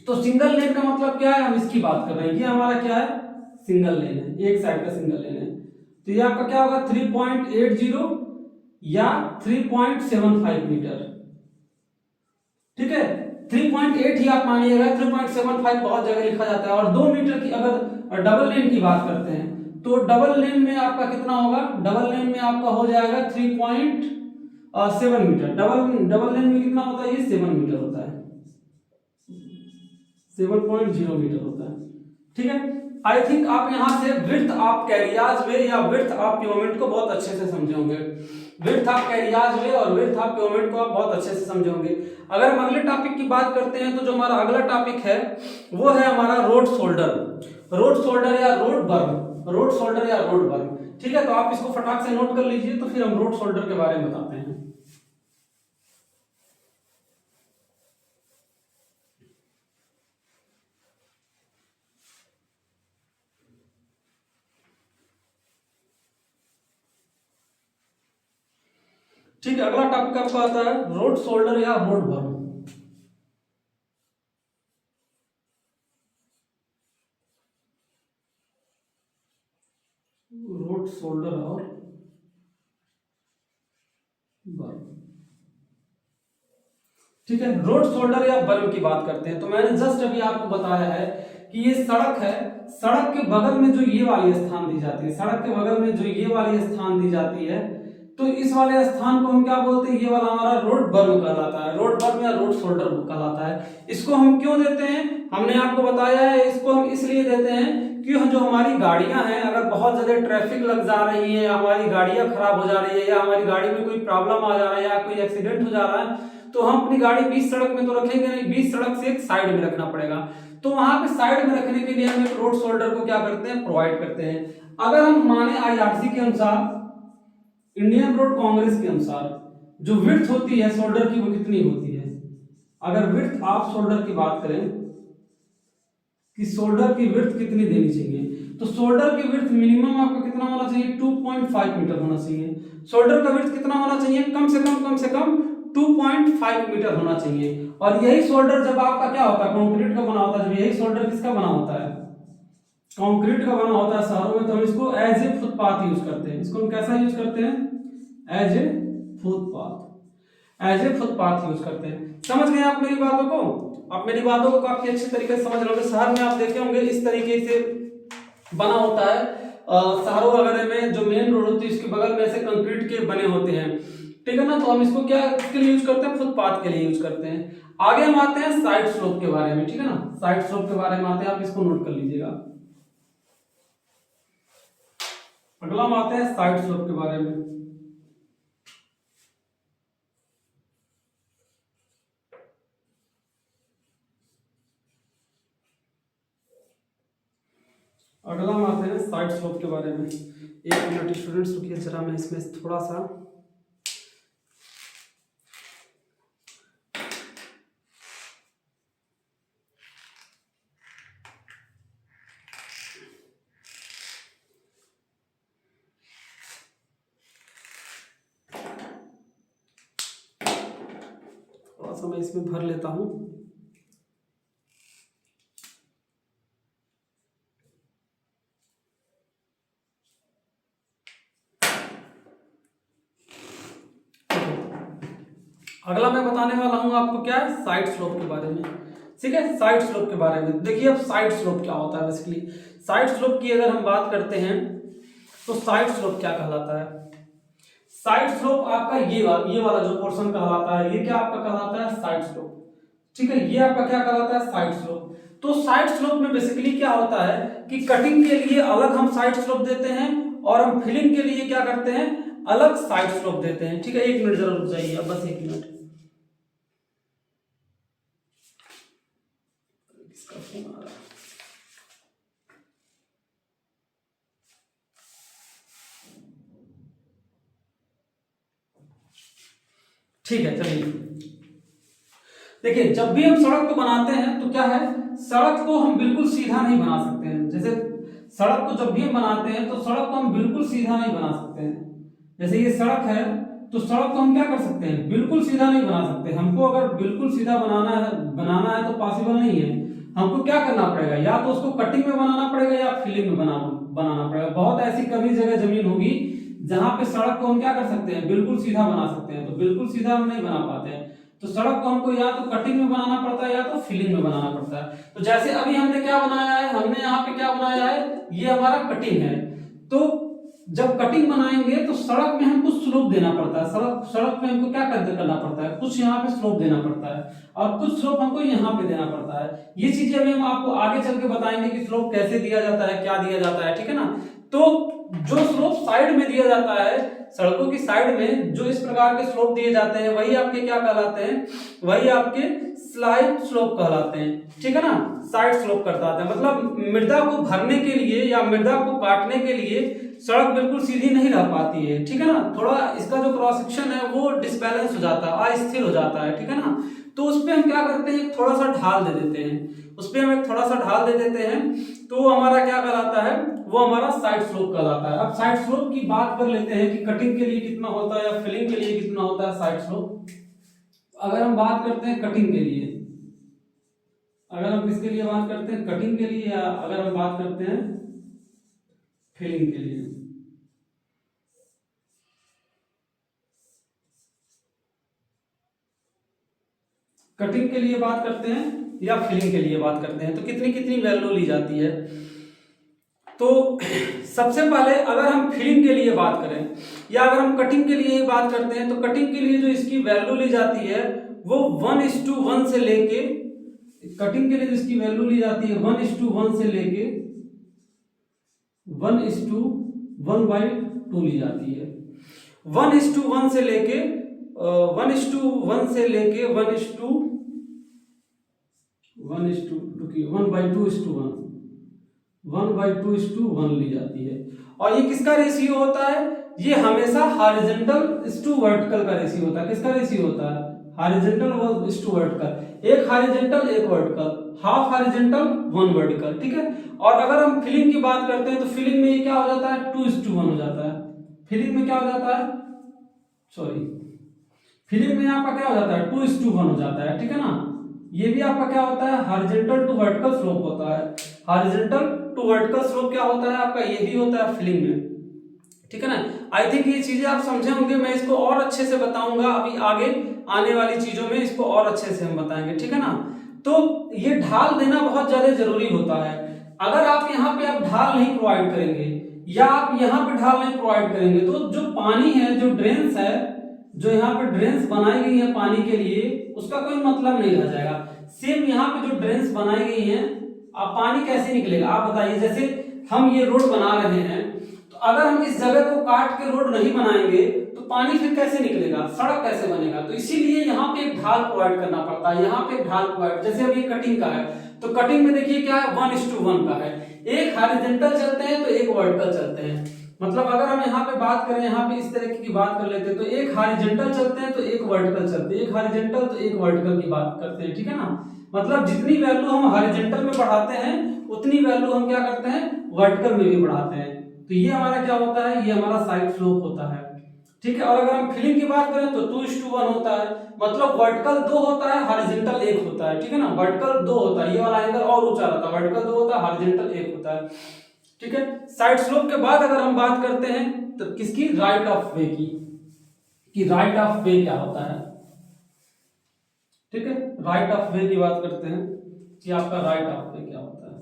तो सिंगल लेन का मतलब क्या है? हम इसकी बात कर रहे हैं। ये हमारा क्या है? सिंगल लेन है, एक साइड का सिंगल लेन है। तो ये आपका क्या होगा? 3.80 या 3.75 मीटर। ठीक है, 3.8 ही आप मानिएगा, 3.75 बहुत जगह लिखा जाता है। और 2 मीटर की अगर डबल लेन की बात करते हैं तो डबल लेन में आपका कितना होगा? डबल लेन में आपका हो जाएगा 3.7 मीटर। डबल लेन में कितना होता है? ये 7 मीटर होता है, 7.0 मीटर होता है। ठीक है, आई थिंक आप यहाँ से विड्थ ऑफ कैरियाज वे या विड्थ ऑफ प्योमेंट को बहुत अच्छे से समझे होंगे। विड्थ ऑफ कैरियाज वे और विड्थ ऑफ प्योमेंट को आप बहुत अच्छे से समझे होंगे। अगर हम अगले टॉपिक की बात करते हैं तो जो हमारा अगला टॉपिक है वो है हमारा रोड शोल्डर, रोड शोल्डर या रोड बर्न, रोड शोल्डर या रोड बर्न। ठीक है, तो आप इसको फटाक से नोट कर लीजिए, तो फिर हम रोड शोल्डर के बारे में बताते हैं। ठीक है, अगला टॉपिक आपका आता है रोड शोल्डर या रोड बर्न। रोड शोल्डर और बर्न। ठीक है, रोड शोल्डर या बर्न की बात करते हैं। तो मैंने जस्ट अभी आपको बताया है कि ये सड़क है, सड़क के बगल में जो ये वाली स्थान दी जाती है, सड़क के बगल में जो ये वाली स्थान दी जाती है, तो इस वाले स्थान को हम क्या बोलते हैं? ये वाला हमारा रोड बर्न कहलाता है, रोड बर्न या रोड शोल्डर कहलाता है। इसको हम क्यों देते हैं? हमने आपको बताया है, इसको हम इसलिए देते हैं कि जो हमारी गाड़ियां हैं, अगर बहुत ज्यादा ट्रैफिक लग जा रही है, हमारी गाड़ियां खराब हो जा रही है, या हमारी गाड़ी में कोई प्रॉब्लम आ जा रहा है, या कोई एक्सीडेंट हो जा रहा है, तो हम अपनी गाड़ी बीच सड़क में तो रखेंगे नहीं, बीच सड़क से एक साइड में रखना पड़ेगा। तो वहां पे साइड में रखने के लिए हम एक रोड शोल्डर को क्या करते हैं? प्रोवाइड करते हैं। अगर हम माने IRC के अनुसार, इंडियन रोड कांग्रेस के अनुसार, जो विड्थ होती है शोल्डर की वो कितनी होती है? अगर विड्थ ऑफ शोल्डर की बात करें कि शोल्डर की विड्थ कितनी देनी चाहिए, तो शोल्डर की विड्थ मिनिमम आपको कितना होना चाहिए? 2.5 मीटर होना चाहिए। शोल्डर का विड्थ कितना होना चाहिए? कम से कम 2.5 मीटर होना चाहिए। और यही शोल्डर जब आपका क्या होता है, कंक्रीट का बना होता है, जब यही शोल्डर किसका बना होता है, कंक्रीट का बना होता है शहरों में, तो हम इसको एज ए फुटपाथ यूज करते हैं। इसको हम कैसा यूज करते हैं, as a footpath, as a footpath use करते हैं। समझ गए आप मेरी बातों को? आप मेरी बातों को काफी अच्छे तरीके से समझ रहे होंगे। शहर में आप देखे होंगे इस तरीके से बना होता है, शहरों वगैरह में जो मेन रोड होती है इसके बगल में ऐसे कंक्रीट के बने होते हैं, ठीक है ना। तो हम इसको क्या के लिए यूज करते हैं, फुटपाथ के लिए यूज करते हैं। आगे हम आते हैं साइड स्लोप के बारे में, ठीक है ना। साइड स्लोप के बारे में आते हैं, आप इसको नोट कर लीजिएगा। अगला हम आते हैं साइड स्लोप के बारे में। अगला हम आते हैं साइड स्लोप के बारे में। एक मिनट स्टूडेंट्स रुकिए जरा, मैं इसमें थोड़ा सा मैं इसमें भर लेता हूं। अगला मैं बताने वाला हूं आपको क्या है, साइड स्लोप के बारे में, ठीक है। साइड स्लोप के बारे में देखिए, अब साइड स्लोप क्या होता है बेसिकली। साइड स्लोप की अगर हम बात करते हैं तो साइड स्लोप क्या कहलाता है। साइड स्लोप आपका ये वाला जो पोर्शन कहलाता है, ये क्या आपका कहलाता है, साइड स्लोप, ठीक है। ये आपका क्या कहलाता है, साइड स्लोप। तो साइड स्लोप में बेसिकली क्या होता है कि कटिंग के लिए अलग हम साइड स्लोप देते हैं, और हम फिलिंग के लिए क्या करते हैं, अलग साइड स्लोप देते हैं, ठीक है। एक मिनट जरा रुक जाइए, अब बस एक मिनट। इसका फोन आ रहा है। ठीक है, चलिए देखिए, जब भी हम सड़क को बनाते हैं तो क्या है, सड़क को हम बिल्कुल सीधा नहीं बना सकते हैं। जैसे सड़क को जब भी हम बनाते हैं तो सड़क को हम बिल्कुल सीधा नहीं बना सकते हैं। जैसे ये सड़क है तो सड़क को हम क्या कर सकते हैं, बिल्कुल सीधा नहीं बना सकते। हमको अगर बिल्कुल सीधा बनाना है तो पॉसिबल नहीं है। हमको क्या करना पड़ेगा, या तो उसको कटिंग में बनाना पड़ेगा या फिलिंग में बनाना पड़ेगा। बहुत ऐसी कमी जगह जमीन होगी जहां पे सड़क को हम क्या कर सकते हैं, बिल्कुल सीधा बना सकते हैं। तो बिल्कुल सीधा हम नहीं बना पाते हैं, तो सड़क को हमको या तो कटिंग में बनाना पड़ता है या तो फिलिंग में बनाना पड़ता है। तो जैसे अभी हमने क्या बनाया है, हमने यहाँ पे क्या बनाया है, ये हमारा कटिंग है। तो जब कटिंग बनाएंगे तो सड़क में हमको स्लोप देना पड़ता है। सड़क में हमको क्या करना पड़ता है, कुछ यहाँ पे स्लोप देना पड़ता है, और कुछ स्लोप हमको यहाँ पे देना पड़ता है। ये चीजें अभी हम आपको आगे चल के बताएंगे कि स्लोप कैसे दिया जाता है, क्या दिया जाता है, ठीक है ना। तो जो स्लोप साइड में दिया जाता है, सड़कों की साइड में जो इस प्रकार के स्लोप दिए जाते हैं, वही आपके क्या कहलाते हैं, वही आपके स्लाइड स्लोप कहलाते हैं, ठीक है ना। साइड स्लोप कहलाते हैं, मतलब मृदा को भरने के लिए या मृदा को काटने के लिए सड़क बिल्कुल सीधी नहीं रह पाती है, ठीक है ना। थोड़ा इसका जो क्रॉस सेक्शन है वो डिसबैलेंस हो जाता है, अस्थिर हो जाता है, ठीक है ना। तो उस पे हम क्या करते हैं, थोड़ा सा ढाल दे देते हैं, उस पे हम एक थोड़ा सा ढाल दे देते हैं, तो हमारा क्या कहलाता है, वो हमारा साइड स्लोप कहलाता है। अब साइड स्लोप की बात कर लेते हैं कि कटिंग के लिए कितना होता है या फिलिंग के लिए कितना होता है साइड स्लोप। अगर हम बात करते हैं कटिंग के लिए, अगर हम किसके लिए बात करते हैं, कटिंग के लिए, या अगर हम बात करते हैं फिलिंग के लिए, कटिंग के लिए बात करते हैं या फिलिंग के लिए बात करते हैं, तो कितनी कितनी वैल्यू ली जाती है। तो सबसे पहले अगर हम फिलिंग के लिए बात करें या अगर हम कटिंग के लिए बात करते हैं, तो कटिंग के लिए जो इसकी वैल्यू ली जाती है वो 1:1 से लेके, कटिंग के लिए जो इसकी वैल्यू ली जाती है 1:1 से लेके 1:1/2 ली जाती है। 1:1 से लेके 1:1 से लेके 1:2:1 ली जाती है। और ये किसका रेशियो होता है, ये हमेशा हॉरिजॉन्टल वर्टिकल का रेशियो होता है। किसका रेशियो होता है, हॉरिजॉन्टल वर्टिकल, एक हॉरिजॉन्टल एक वर्टिकल, हाफ हॉरिजॉन्टल 1 वर्टिकल, ठीक है। और अगर हम फिलिंग की बात करते हैं तो फिलिंग में ये क्या हो जाता है, 2:1 हो जाता है। फिलिंग में क्या हो जाता है, सॉरी, फिलिंग में आपका क्या हो जाता है 2:1 हो जाता है, ठीक है ना। ये भी आपका क्या होता है हॉरिजॉन्टल टू वर्टिकल स्लोप होता है। हॉरिजॉन्टल टू वर्टिकल स्लोप क्या होता है आपका, ये भी होता है फिलिंग में, ठीक है ना। आई थिंक ये चीजें आप समझे होंगे, मैं इसको और अच्छे से बताऊंगा अभी आगे आने वाली चीजों में, इसको और अच्छे से हम बताएंगे, ठीक है ना। तो ये ढाल देना बहुत ज्यादा जरूरी होता है। अगर आप यहाँ पे आप ढाल नहीं प्रोवाइड करेंगे या आप यहाँ पे ढाल नहीं प्रोवाइड करेंगे तो जो पानी है, जो ड्रेन्स है, जो यहाँ पे ड्रेन्स बनाई गई है पानी के लिए, उसका कोई मतलब नहीं रह जाएगा। सेम यहाँ पे जो ड्रेन्स बनाई गई है, अब पानी कैसे निकलेगा आप बताइए। जैसे हम ये रोड बना रहे हैं, तो अगर हम इस जगह को काट के रोड नहीं बनाएंगे तो पानी फिर कैसे निकलेगा, सड़क कैसे बनेगा। तो इसीलिए यहाँ पे एक ढाल प्रोवाइड करना पड़ता है। यहाँ पे एक ढाल प्रोवाइड, जैसे अब ये कटिंग का है तो कटिंग में देखिए क्या है 1:1 का है, एक हॉरिजॉन्टल चलते हैं तो एक वर्टिकल चलते हैं। मतलब अगर हम यहाँ पे बात करें, यहाँ पे इस तरह की बात कर लेते हैं तो एक हॉरिजॉन्टल चलते हैं तो एक वर्टिकल चलते हैं, एक हॉरिजॉन्टल तो एक वर्टिकल की बात करते हैं, ठीक है ना। मतलब जितनी वैल्यू हम हॉरिजॉन्टल में बढ़ाते हैं उतनी वैल्यू हम क्या करते हैं वर्टिकल में भी बढ़ाते हैं। तो ये हमारा क्या होता है, ये हमारा साइड स्लोप होता है, ठीक है। और अगर हम फिलिंग की बात करें तो 2:1 होता है, मतलब वर्टिकल 2 होता है, हॉरिजॉन्टल 1 होता है, ठीक है ना। वर्टिकल 2 होता है, ये वाला एंगल और ऊंचा रहता है, वर्टिकल 2 होता है, हॉरिजॉन्टल 1 होता है, ठीक है। साइड स्लोप के बाद अगर हम बात करते हैं तो किसकी, राइट ऑफ वे की, कि राइट ऑफ वे क्या होता है, ठीक है। राइट ऑफ वे की बात करते हैं कि आपका राइट ऑफ वे क्या होता है।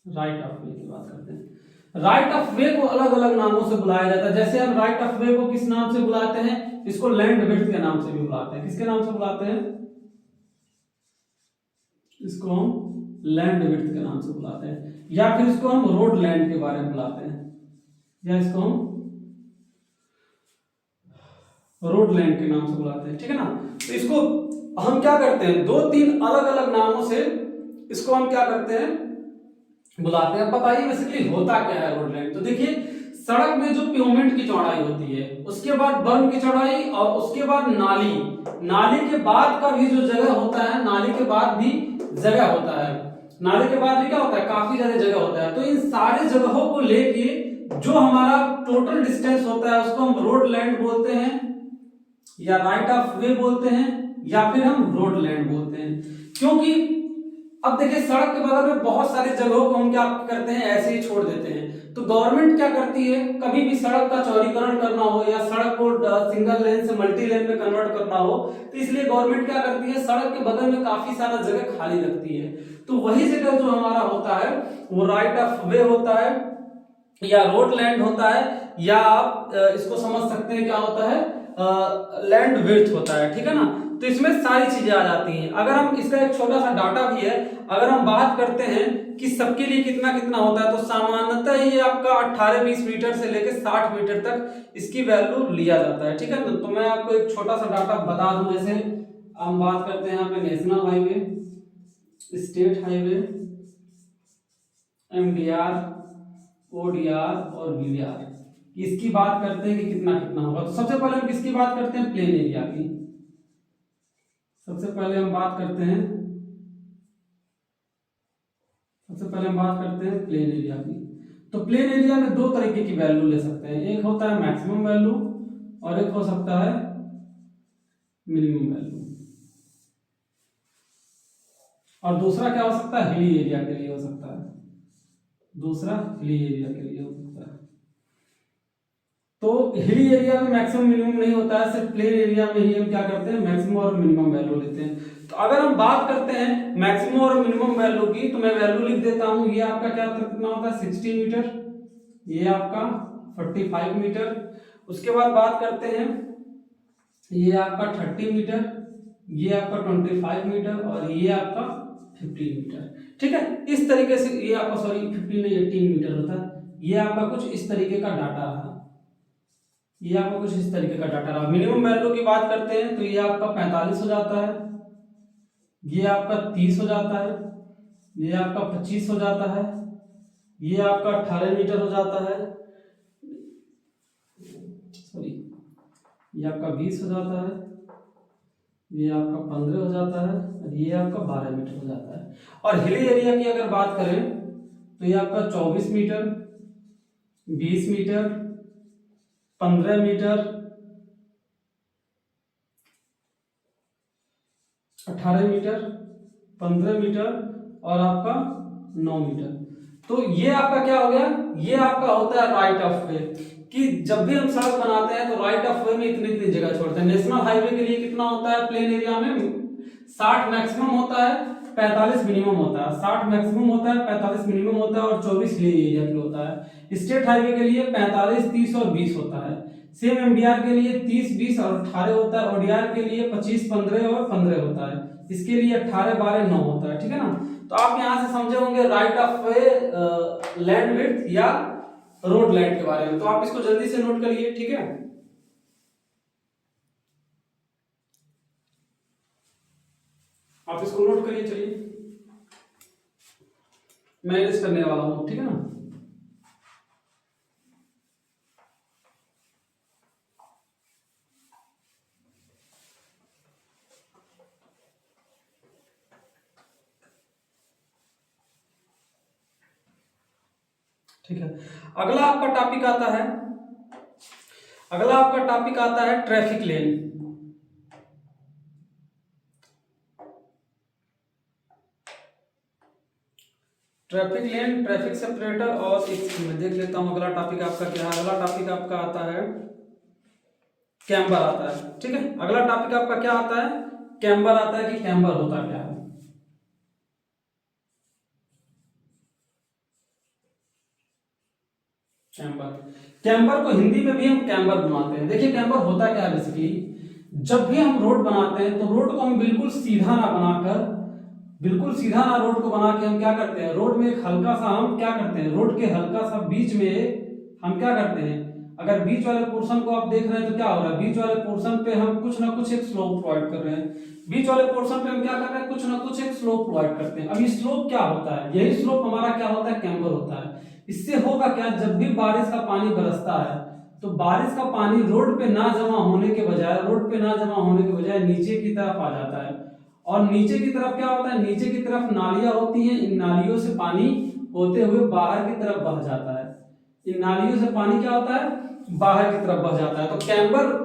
राइट ऑफ वे की बात करते हैं। राइट ऑफ वे को अलग अलग नामों से बुलाया जाता है। जैसे हम राइट ऑफ वे को किस नाम से बुलाते हैं, इसको लैंड विड्थ के नाम से भी बुलाते हैं। किसके नाम से बुलाते हैं, इसको हम लैंड विड्थ के नाम से बुलाते हैं, या फिर इसको हम रोड लैंड के बारे में बुलाते हैं, या इसको हम रोड लैंड के नाम से बुलाते हैं, ठीक है ना। तो इसको हम क्या करते हैं, 2-3 अलग अलग नामों से इसको हम क्या करते हैं बुलाते हैं। बताइए बेसिकली होता क्या है रोड लैंड। तो देखिए सड़क में जो पेवमेंट की चौड़ाई होती है, उसके बाद बर्म की चौड़ाई, और उसके बाद नाली, नाली के बाद का भी जो जगह होता है, नाली के बाद भी जगह होता है, नाली के बाद भी क्या होता है काफी ज्यादा जगह होता है। तो इन सारे जगहों को लेके जो हमारा टोटल डिस्टेंस होता है उसको हम रोड लैंड बोलते हैं, या राइट ऑफ वे बोलते हैं, या फिर हम रोड लैंड बोलते हैं। क्योंकि अब देखिए सड़क के बगल में बहुत सारी जगहों को हम क्या करते हैं ऐसे ही छोड़ देते हैं। तो गवर्नमेंट क्या करती है, कभी भी सड़क का चौड़ीकरण करना हो या सड़क को सिंगल लेन से मल्टी लेन में कन्वर्ट करना हो, तो इसलिए गवर्नमेंट क्या करती है सड़क के बगल में काफी सारा जगह खाली रखती है। तो वही जगह जो हमारा होता है वो राइट ऑफ वे होता है, या रोड लैंड होता है, या आप इसको समझ सकते हैं क्या होता है लैंड विड्थ होता है, ठीक है ना। तो इसमें सारी चीजें आ जाती हैं। अगर हम इसका एक छोटा सा डाटा भी है, अगर हम बात करते हैं कि सबके लिए कितना कितना होता है, तो सामान्यतः ये आपका 18-20 मीटर से लेकर 60 मीटर तक इसकी वैल्यू लिया जाता है, ठीक है ना। तो मैं आपको एक छोटा सा डाटा बता दूं। जैसे हम बात करते हैं यहाँ पे national highway, state highway, MDR, ODR और BDR, इसकी बात करते हैं कि कितना कितना होगा। तो सबसे पहले हम किसकी बात करते हैं, प्लेन एरिया की। सबसे पहले हम बात करते हैं प्लेन एरिया की। तो प्लेन एरिया में दो तरीके की वैल्यू ले सकते हैं, एक होता है मैक्सिमम वैल्यू और एक हो सकता है मिनिमम वैल्यू, और दूसरा क्या हो सकता है हिली एरिया के लिए हो सकता है, दूसरा हिली एरिया के लिए हो सकता है। तो हिली एरिया में मैक्सिमम मिनिमम नहीं होता है, सिर्फ प्लेन एरिया में ही हम क्या करते हैं मैक्सिमम और मिनिमम वैल्यू लेते हैं। तो अगर हम बात करते हैं मैक्सिमम और मिनिमम वैल्यू की, तो मैं वैल्यू लिख देता हूं। ये आपका क्या कितना होता है 60 मीटर, ये आपका 45 मीटर। उसके बाद बात करते हैं ये आपका 30 मीटर, ये आपका 25 मीटर और ये आपका 15 मीटर, ठीक है। इस तरीके से ये आपका 15 नहीं 18 मीटर होता है। ये आपका कुछ इस तरीके का डाटा रहा, ये आपका कुछ इस तरीके का डाटा रहा। मिनिमम वैल्यू की बात करते हैं तो ये आपका 45 हो जाता है, ये आपका 30 हो जाता है, ये आपका 25 हो जाता है, ये आपका 18 मीटर हो जाता है, सॉरी ये आपका 20 हो जाता है, ये आपका 15 हो जाता है और ये आपका 12 मीटर हो जाता है। और हिली एरिया की अगर बात करें तो ये आपका 24 metre, 20 metre, 15 metre, 18 metre, 15 metre और आपका 9 मीटर। तो ये आपका क्या हो गया, ये आपका होता है राइट ऑफ वे, कि जब भी हम सड़क बनाते हैं तो राइट ऑफ वे में इतनी इतनी जगह छोड़ते हैं। नेशनल हाईवे के लिए कितना होता है प्लेन एरिया में, 60 मैक्सिमम होता है, 45 मिनिमम होता है। 60 मैक्सिमम होता है, 45 मिनिमम होता है और 24 हिली एरिया के लिए होता है। स्टेट हाईवे के लिए 45, 30 और 20 होता है। सेम एमडीआर के लिए 30, 20 और 18 होता है। ओडीआर के लिए 25, 15 और 15 होता है। इसके लिए 18, 12, 9 होता है। ठीक है ना। तो आप यहां से समझे होंगे right of way, land width या रोड लैंड के बारे में। तो आप इसको जल्दी से नोट करिए। ठीक है, आप इसको नोट करिए। चलिए मैं लिस्ट करने वाला हूं। ठीक है ना। ठीक है, अगला आपका टॉपिक आता है, अगला आपका टॉपिक आता है ट्रैफिक लेन। ट्रैफिक लेन, ट्रैफिक सेपरेटर और एक मैं देख लेता हूं अगला टॉपिक आपका क्या है। अगला टॉपिक आपका आता है कैम्बर आता है। ठीक है, अगला टॉपिक आपका क्या आता है, कैम्बर आता है। कि कैम्बर होता क्या है। कैम्बर, कैम्बर को हिंदी में भी हम कैम्बर बनाते हैं। देखिए कैम्बर होता क्या है बेसिकली, जब भी हम रोड बनाते हैं तो रोड को हम बिल्कुल सीधा ना बनाकर, बिल्कुल सीधा ना रोड को बना के हम क्या करते हैं, रोड में एक हल्का सा हम क्या करते हैं, रोड के हल्का सा बीच में हम क्या करते हैं, अगर बीच वाले पोर्शन को आप देख रहे हैं तो क्या हो रहा है, बीच वाले पोर्शन पे हम कुछ ना कुछ एक स्लोप प्रोवाइड कर रहे हैं। बीच वाले पोर्शन पे हम क्या कर रहे हैं, कुछ ना कुछ एक स्लोप प्रोवाइड करते हैं। अब ये स्लोप क्या होता है, यही स्लोप हमारा क्या होता है, कैम्बर होता है। इससे होगा क्या, जब भी बारिश का पानी बरसता है तो बारिश का पानी रोड पे ना जमा होने के बजाय, रोड पे ना जमा होने के बजाय नीचे की तरफ आ जाता है। और नीचे की तरफ क्या होता है, नीचे की तरफ नालियां होती हैं, इन नालियों से पानी होते हुए बाहर की तरफ बह जाता है। इन नालियों से पानी क्या होता है, बाहर की तरफ बह जाता है। तो कैम्बर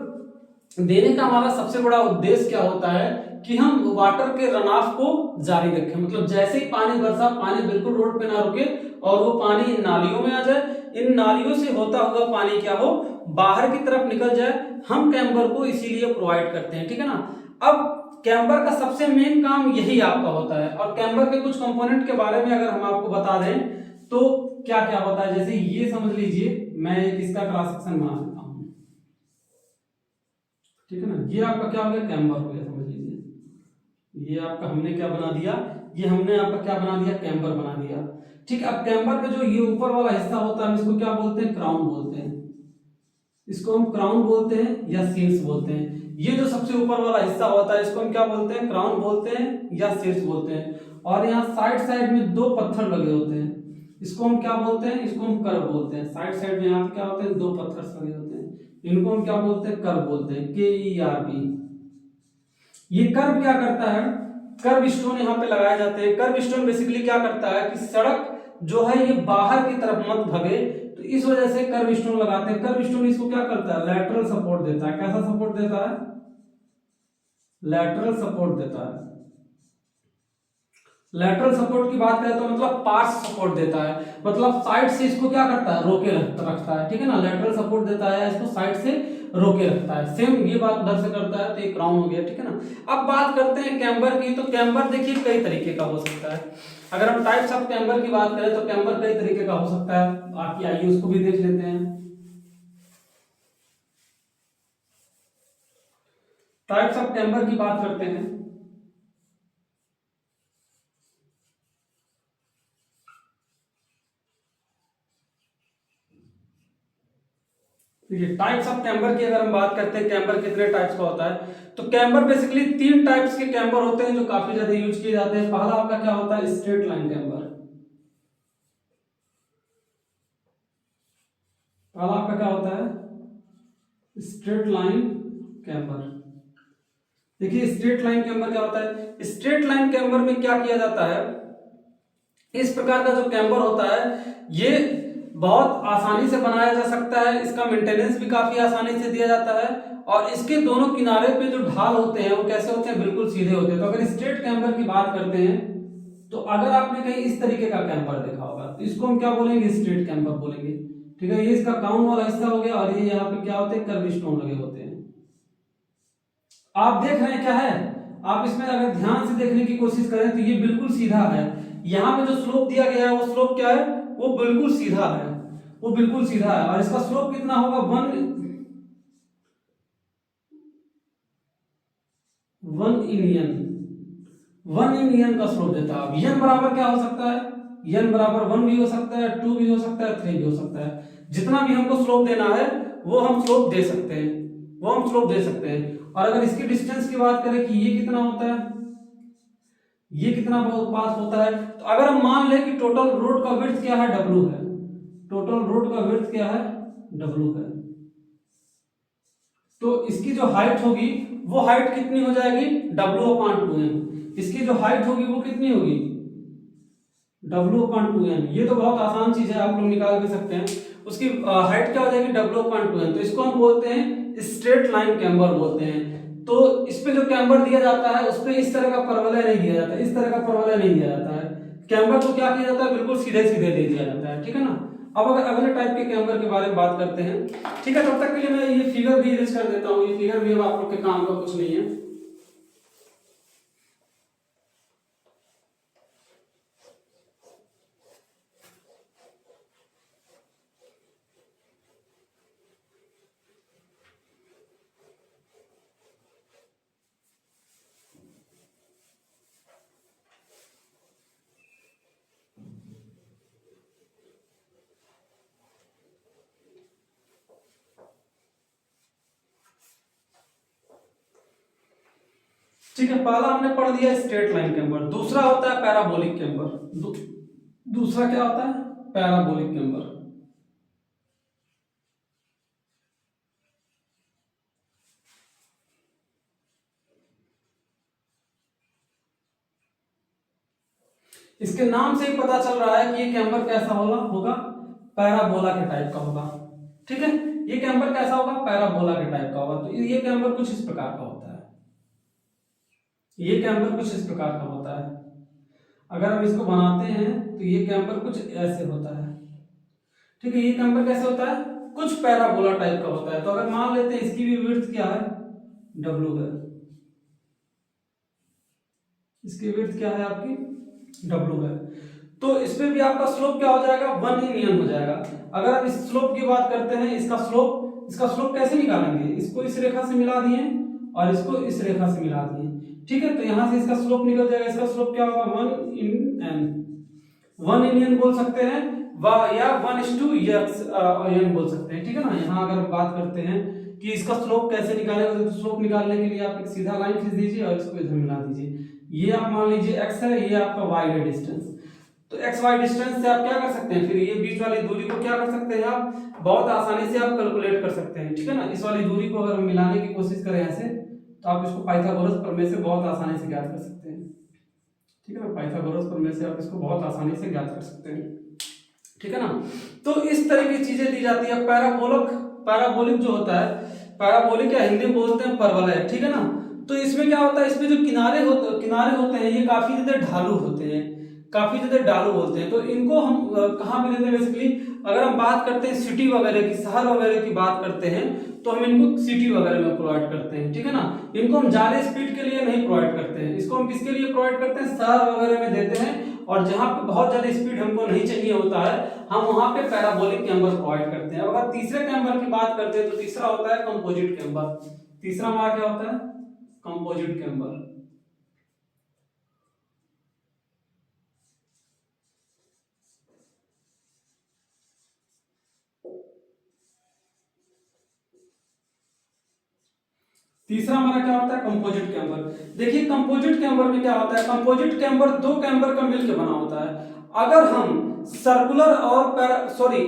देने का हमारा सबसे बड़ा उद्देश्य क्या होता है कि हम वाटर के रनऑफ को जारी रखें। मतलब जैसे ही पानी बरसा, पानी बिल्कुल रोड पे ना रुके और वो पानी इन नालियों में आ जाए, इन नालियों से होता हुआ पानी क्या हो, बाहर की तरफ निकल जाए। हम कैम्बर को इसीलिए प्रोवाइड करते हैं। ठीक है ना। अब कैम्बर का सबसे मेन काम यही आपका होता है। और कैम्बर के कुछ कंपोनेंट के बारे में अगर हम आपको बता दें तो क्या क्या होता है, जैसे ये समझ लीजिए, मैं एक इसका क्रॉस सेक्शन बना देता हूं। ठीक है ना, ये आपका क्या हो गया, कैम्बर हो गया, समझ लीजिए। ये आपका हमने क्या बना दिया, ये हमने आपका क्या बना दिया, कैम्बर बना दिया। ठीक है, अब कैम्बर पे जो ये ऊपर वाला हिस्सा होता है हम इसको क्या बोलते हैं, क्राउन बोलते हैं। इसको हम क्राउन बोलते हैं या शीर्ष बोलते हैं। ये जो सबसे ऊपर वाला हिस्सा होता है इसको हम क्या बोलते हैं, क्राउन बोलते हैं या शीर्ष बोलते हैं। और यहाँ साइड साइड में दो पत्थर लगे होते हैं, इसको हम क्या बोलते हैं, इसको हम कर्व बोलते हैं। साइड साइड में यहाँ पे क्या होते हैं, दो पत्थर लगे होते हैं, इनको हम क्या बोलते हैं, कर्व बोलते हैं, KERV। ये कर्व क्या करता है, कर्व स्टोन यहाँ पे लगाए जाते हैं। कर्व स्टोन बेसिकली क्या करता है कि सड़क जो है ये बाहर की तरफ मत भगे, तो इस वजह से कर्व स्टोन लगाते हैं। कर्व स्टोन इसको क्या करता है, लैटरल सपोर्ट देता है। कैसा सपोर्ट देता है, लैटरल सपोर्ट देता है। लैटरल सपोर्ट की बात करें तो मतलब पार्श सपोर्ट देता है, मतलब साइड से इसको क्या करता है, रोके रखता है। ठीक है ना, लैटरल सपोर्ट देता है, इसको साइड से रोके रखता है। सेम ये बात उधर से करता है, तो एक क्राउन हो गया। ठीक है ना। अब बात करते हैं कैम्बर की। तो कैम्बर देखिए कई तरीके का हो सकता है। अगर हम टाइप्स ऑफ कैम्बर की बात करें तो कैम्बर कई तरीके का हो सकता है। बाकी आइए उसको भी देख लेते हैं। टाइप्स ऑफ कैम्बर की बात करते हैं। देखिए टाइप्स ऑफ कैम्बर की अगर हम बात करते हैं, कैम्बर कितने टाइप्स का होता है, तो कैम्बर बेसिकली 3 टाइप्स के कैम्बर होते हैं जो काफी ज्यादा यूज किए जाते हैं। पहला आपका क्या होता है, स्ट्रेट लाइन कैम्बर। पहला आपका क्या होता है, स्ट्रेट लाइन कैम्बर। देखिए स्ट्रेट लाइन कैम्बर क्या होता है, स्ट्रेट लाइन कैम्बर में क्या किया जाता है, इस प्रकार का जो कैम्बर होता है ये बहुत आसानी से बनाया जा सकता है, इसका मेंटेनेंस भी काफी आसानी से दिया जाता है, और इसके दोनों किनारे पे जो ढाल होते हैं वो कैसे होते हैं, बिल्कुल सीधे होते हैं। तो अगर स्ट्रेट कैम्बर की बात करते हैं, तो अगर आपने कहीं इस तरीके का कैम्बर देखा होगा तो इसको हम क्या बोलेंगे, स्ट्रेट कैम्बर बोलेंगे। ठीक है, ये इसका क्राउन वाला हिस्सा हो गया, और ये यहाँ पे क्या होते हैं, कर्व स्टोन लगे होते हैं। आप देख रहे हैं क्या है, आप इसमें अगर ध्यान से देखने की कोशिश करें तो ये बिल्कुल सीधा है। यहाँ पे जो स्लोप दिया गया है वो स्लोप क्या है, वो बिल्कुल सीधा है, वो बिल्कुल सीधा है। और इसका स्लोप कितना होगा, 1 इन का स्लोप देता है। अब n बराबर क्या हो सकता है, n बराबर 1 भी हो सकता है, 2 भी हो सकता है, 3 भी हो सकता है। जितना भी हमको स्लोप देना है वो हम स्लोप दे सकते हैं, वो हम स्लोप दे सकते हैं। और अगर इसकी डिस्टेंस की बात करें कि ये कितना होता है, ये कितना पास होता है, तो अगर हम मान लें कि टोटल रोड का विड्थ क्या है, W है, टोटल रोड का विड्थ क्या है, W है, तो इसकी जो हाइट होगी वो हाइट कितनी हो जाएगी, W/2n। इसकी जो हाइट होगी वो कितनी होगी, W/2n। ये तो बहुत आसान चीज है, आप लोग निकाल भी सकते हैं। उसकी हाइट क्या हो जाएगी, W/2n। तो इसको हम बोलते हैं स्ट्रेट लाइन कैम्बर बोलते हैं। तो इस पे जो कैम्बर दिया जाता है उस पे इस तरह का परवलय नहीं दिया जाता, इस तरह का परवलय नहीं दिया जाता है। कैम्बर को क्या किया जाता है, बिल्कुल सीधे सीधे दे दिया जाता है। ठीक है ना। अब अगर अगले टाइप के कैम्बर के बारे में बात करते हैं, ठीक है, तब तक के लिए मैं ये फिगर भी इरेज कर देता हूँ। ये फिगर भी अब आप लोग के काम का कुछ नहीं है। ठीक है, पहला हमने पढ़ दिया स्ट्रेट लाइन कैम्बर। दूसरा होता है पैराबोलिक कैम्बर। दूसरा क्या होता है, पैराबोलिक कैम्बर। इसके नाम से ही पता चल रहा है कि ये कैम्बर कैसा होगा, पैराबोला के टाइप का होगा। ठीक है, ये कैम्बर कैसा होगा, पैराबोला के टाइप का होगा। तो ये कैम्बर कुछ इस प्रकार का होता है, ये कैम्बर कुछ इस प्रकार का होता है। अगर हम इसको बनाते हैं तो ये कैम्बर कुछ ऐसे होता है। ठीक है, ये कैम्बर कैसे होता है, कुछ पैराबोला टाइप का होता है। तो अगर मान लेते हैं इसकी भी विड्थ क्या है, W है, इसकी विड्थ क्या है आपकी, W है। तो इसमें भी आपका स्लोप क्या हो जाएगा, 1 हो जाएगा। अगर हम इस स्लोप की बात करते हैं, इसका स्लोप कैसे निकालेंगे, इसको इस रेखा से मिला दिए और इसको इस रेखा से मिला दिए। ठीक है, तो यहां से इसका स्लोप निकल जाएगा। इसका स्लोप क्या होगा, 1 in n बोल सकते हैं, या 1:n बोल सकते हैं। ठीक है ना। यहाँ अगर बात करते हैं कि इसका स्लोप कैसे निकालेंगे, तो स्लोप निकालने के लिए आप एक सीधा लाइन खींच दीजिए और इसको इधर मिला दीजिए। ये आप मान लीजिए x है, ये आपका y है डिस्टेंस। तो एक्स वाई डिस्टेंस से आप क्या कर सकते हैं, फिर ये बीच वाली दूरी को क्या कर सकते हैं, आप बहुत आसानी से आप कैलकुलेट कर सकते हैं। ठीक है ना। इस वाली दूरी को अगर हम मिलाने की कोशिश करें ऐसे, तो आप इसको पाइथागोरस प्रमेय से बहुत आसानी से ज्ञात कर सकते हैं। ठीक है ना, पाइथागोरस प्रमेय से आप इसको बहुत आसानी से ज्ञात कर सकते हैं। ठीक है ना। तो इस तरह की चीजें दी जाती है। पैराबोलिक जो होता है, पैराबोलिक या हिंदी में बोलते हैं परवलय। ठीक है ना। तो इसमें क्या होता है, इसमें जो किनारे होते हैं ये काफी ज्यादा ढालू होते हैं, काफी ज्यादा ढालू बोलते हैं। तो इनको हम कहाँ पे देते हैं, बेसिकली अगर हम बात करते हैं सिटी वगैरह की, शहर वगैरह की बात करते हैं, तो हम इनको सिटी वगैरह में प्रोवाइड करते हैं। ठीक है ना। इनको हम ज्यादा स्पीड के लिए नहीं प्रोवाइड करते हैं, इसको हम किसके लिए प्रोवाइड करते हैं, शहर वगैरह में देते हैं। और जहां पे बहुत ज्यादा स्पीड हमको नहीं चाहिए होता है, हम वहां पे पैराबोलिक कैम्बर प्रोवाइड करते हैं। अगर तीसरे कैम्बर की बात करते हैं, तो तीसरा होता है कंपोजिट कैम्बर। तीसरा हमारा क्या होता है, कंपोजिट कैम्बर। तीसरा हमारा क्या होता है, कंपोजिट कैम्बर। देखिए कंपोजिट कैम्बर में क्या होता है, कंपोजिट कैम्बर दो कैम्बर का मिलकर बना होता है। अगर हम सर्कुलर और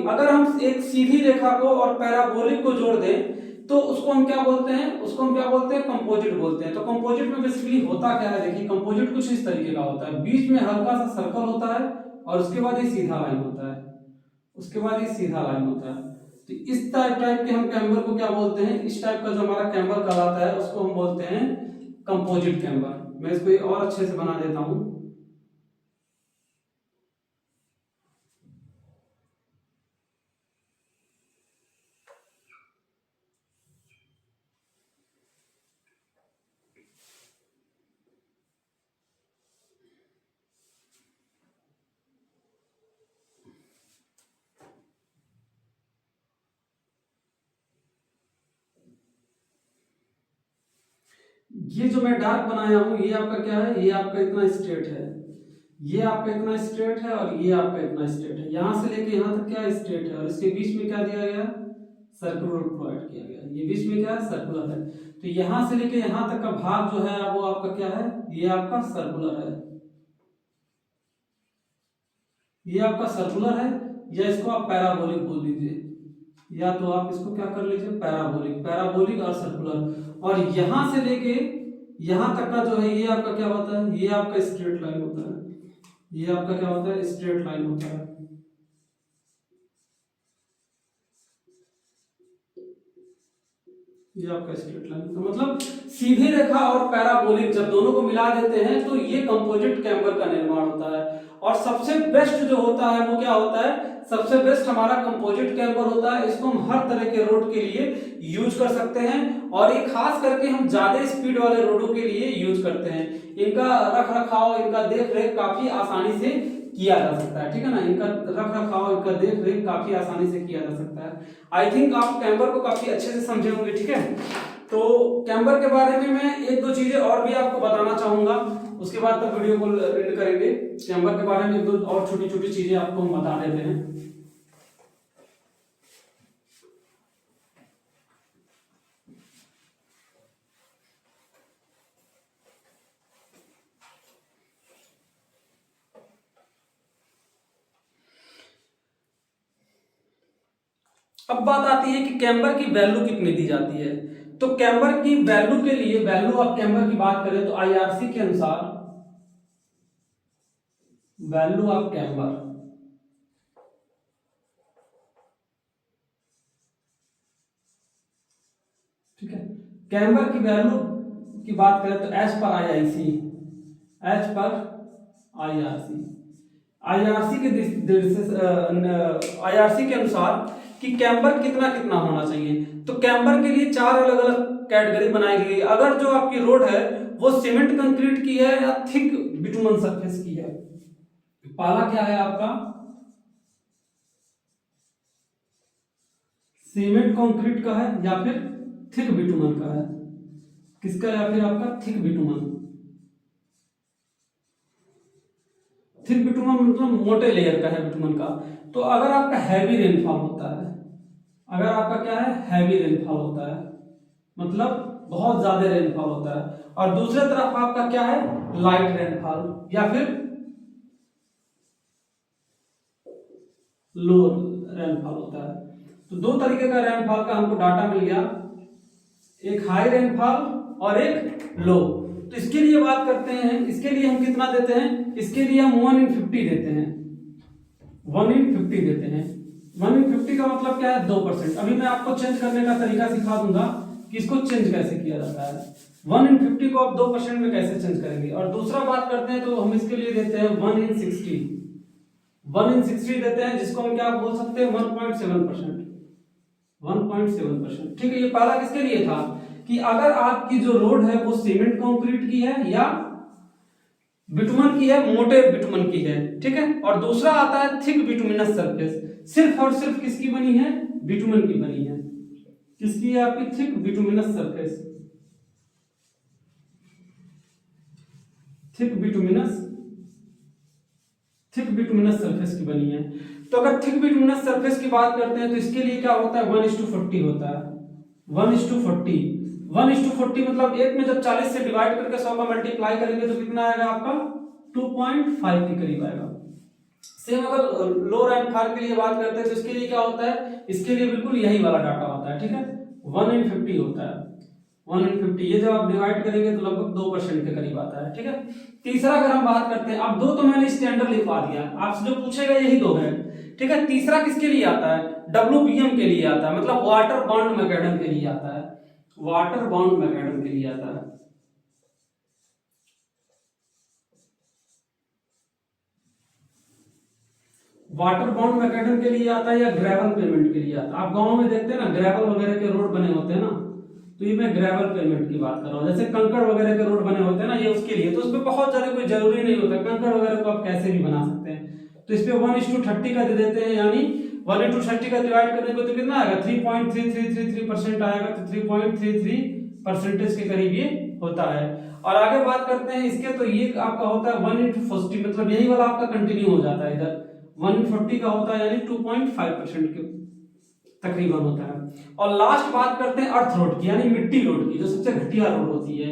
अगर हम एक सीधी रेखा को और पैराबोलिक को जोड़ दें, तो उसको हम क्या बोलते हैं, उसको हम क्या बोलते हैं, कंपोजिट बोलते हैं। तो कंपोजिट में बेसिकली होता क्या है, देखिए कंपोजिट कुछ इस तरीके का होता है। बीच में हल्का सा सर्कल होता है और उसके बाद ये सीधा लाइन होता है, उसके बाद ये सीधा लाइन होता है। तो इस टाइप के हम कैम्बर को क्या बोलते हैं, इस टाइप का जो हमारा कैम्बर कहलाता है उसको हम बोलते हैं कंपोजिट कैम्बर। मैं इसको और अच्छे से बना देता हूं। ये जो मैं डार्क बनाया हूं ये आपका क्या है, ये आपका इतना स्ट्रेट है, ये आपका इतना स्ट्रेट है और ये आपका इतना स्ट्रेट है। यहां से लेके यहां तक क्या स्ट्रेट है और इसके बीच में क्या दिया गया, सर्कुलर प्रोवाइड किया गया। ये बीच में क्या है, सर्कुलर है। तो यहां से लेके यहां तक का भाग जो है वो आपका क्या है, ये आपका सर्कुलर है, ये आपका सर्कुलर है, या इसको आप पैराबोलिक बोल दीजिए, या तो आप इसको क्या कर लीजिए, पैराबोलिक, पैराबोलिक और सर्कुलर। और यहां से लेके यहां तक का जो है ये आपका क्या होता है, ये आपका स्ट्रेट लाइन होता है, ये आपका क्या होता है, स्ट्रेट लाइन होता है। ये आपका स्ट्रेट लाइन, तो मतलब सीधी रेखा और पैराबोलिक जब दोनों को मिला देते हैं तो ये कंपोजिट कैम्बर का निर्माण होता है। और सबसे बेस्ट जो होता है वो क्या होता है, सबसे बेस्ट हमारा कंपोजिट कैम्बर होता है। इसको हम हर तरह के रोड के लिए यूज कर सकते हैं और ये खास करके हम ज्यादा स्पीड वाले रोडों के लिए यूज करते हैं। इनका रख रखाव, इनका देख रेख काफी आसानी से किया जा सकता है, ठीक है ना। इनका रख रखाव, इनका देख रेख काफी आसानी से किया जा सकता है। आई थिंक आप कैम्बर को काफी अच्छे से समझे होंगे, ठीक है। तो कैम्बर के बारे में मैं एक दो चीजें और भी आपको बताना चाहूंगा, उसके बाद तक वीडियो को एंड करेंगे। कैम्बर के बारे में एक दो और छोटी छोटी चीजें आपको हम बता देते हैं। अब बात आती है कि कैम्बर की वैल्यू कितनी दी जाती है। तो कैम्बर की वैल्यू के लिए, वैल्यू ऑफ कैम्बर की बात करें तो आईआरसी के अनुसार वैल्यू ऑफ कैम्बर, ठीक है, कैम्बर की वैल्यू की बात करें तो as per IIC, as per IRC, IRC के अनुसार कि कैम्बर कितना कितना होना चाहिए। तो कैम्बर के लिए चार अलग अलग कैटेगरी बनाई गई। अगर जो आपकी रोड है वो सीमेंट कंक्रीट की है या थिक बिटुमन सरफेस की है। पहला क्या है आपका, सीमेंट कंक्रीट का है या फिर थिक बिटुमन का है, किसका, या फिर आपका थिक बिटुमन। थिक बिटुमन मतलब मोटे लेयर का है बिटुमन का। तो अगर आपका हैवी रेनफॉल होता है, अगर आपका क्या है, हैवी रेनफॉल होता है, मतलब बहुत ज्यादा रेनफॉल होता है, और दूसरे तरफ आपका क्या है, लाइट रेनफॉल या फिर लो रेनफॉल होता है। तो दो तरीके का रेनफॉल का हमको डाटा मिल गया, एक हाई रेनफॉल और एक लो। तो इसके लिए बात करते हैं, इसके लिए हम कितना देते हैं, इसके लिए हम 1/50 देते हैं, 1/50 देते हैं। 1/50 का मतलब क्या है, 2%। अभी मैं आपको चेंज करने का तरीका सिखा दूंगा कि इसको चेंज कैसे किया जाता है। 1/50 को आप 2% में कैसे चेंज करेंगे। और दूसरा बात करते हैं तो हम इसके लिए देते हैं 1/60, 1/60 देते हैं, जिसको हम क्या बोल सकते हैं, 1.7%, 1.7%, ठीक है। ये पहला किसके लिए था कि अगर आपकी जो रोड है वो सीमेंट कंक्रीट की है या बिटुमन की है, मोटे बिटुमन की है, ठीक है। और दूसरा आता है थिक बिटुमिनस सरफेस, सिर्फ और सिर्फ किसकी बनी है, बिटुमन की बनी है। किसकी है आपकी, thick bituminous surface, thick bituminous surface की बनी है। तो अगर थिक बिटुमिनस सरफेस की बात करते हैं तो इसके लिए क्या होता है, 1:40 होता है, 1:40, 1:40 मतलब एक में जब 40 से डिवाइड करके 100 का मल्टीप्लाई करेंगे तो कितना आएगा आपका, 2.5 के करीब आएगा। सेम अगर लो रेनफॉल के लिए बात करते हैं तो इसके लिए क्या होता है, इसके लिए बिल्कुल यही वाला डाटा होता है, ठीक है, 1/50 होता है, 1/50। ये जब आप डिवाइड करेंगे तो लगभग 2% के करीब आता है, ठीक है। तीसरा अगर हम बात करते हैं, अब दो तो मैंने स्टैंडर्ड लिखवा दिया, आपसे जो पूछेगा यही दो है, ठीक है। तीसरा किसके लिए आता है, WBM के लिए आता है, मतलब वाटर बॉन्ड मैकेनिज्म के लिए आता है, वाटर बॉन्ड मैकेनिज्म के लिए आता है। वाटर बॉन्ड मैकेनिज्म के लिए आता है या ग्रेवल पेमेंट के लिए आता है। आप गांव में देखते हैं ना ग्रेवल वगैरह के रोड बने होते हैं ना, तो ये मैं ग्रेवल पेमेंट की बात कर रहा हूँ। जैसे कंकड़ वगैरह के रोड बने होते हैं ना, ये उसके लिए, तो उसमें बहुत ज्यादा कोई जरूरी नहीं होता, कंकड़ वगैरह को आप कैसे भी बना सकते हैं। तो इस पे 1:30 का दे देते हैं, यानी 1:30 का डिवाइड करने को तो कितना आएगा, 3.3333% आएगा, तो 3.33% के करीब ये होता है। और आगे बात करते हैं इसके, तो ये आपका होता है 1:40, मतलब यही वाला आपका कंटिन्यू हो जाता है इधर, 140 का होता है, यानी 2.5% के तकरीबन होता है। और लास्ट बात करते हैं अर्थ रोड की, यानी मिट्टी रोड की, जो सबसे घटिया रोड होती है,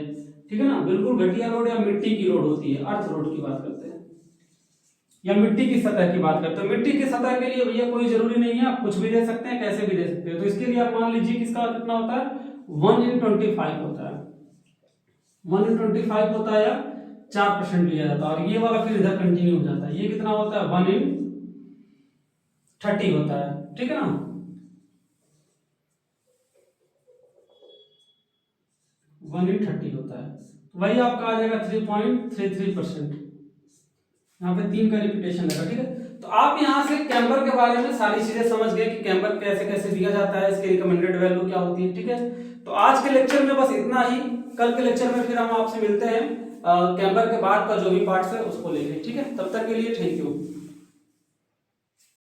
ठीक है ना, बिल्कुल घटिया रोड या मिट्टी की रोड होती है, अर्थ रोड की बात करते हैं, या मिट्टी की सतह की बात करते हैं। मिट्टी की सतह के लिए भैया कोई जरूरी नहीं है, आप कुछ भी दे सकते हैं, कैसे भी दे सकते हैं। तो इसके लिए आप मान लीजिए किसका कितना होता है, 1:25 होता है, 1:25 होता है, या 4% लिया जाता है। और ये वाला फिर इधर कंटिन्यू हो जाता है, ये कितना होता है, 1:30 होता है, ठीक है ना। 1:30 होता है, वही आपका आ जाएगा 3.33%। यहाँ पे 3 का रिपीटेशन लगा, ठीक है। तो आप यहाँ से कैम्बर के बारे में सारी चीजें समझ गए कि कैम्बर कैसे कैसे दिया जाता है, इसकी रिकमेंडेड वैल्यू क्या होती है, ठीक है। तो आज के लेक्चर में बस इतना ही, कल के लेक्चर में फिर हम आपसे मिलते हैं कैम्बर के बाद का जो भी पार्ट्स है उसको लेके, ठीक है। तब तक के लिए थैंक यू।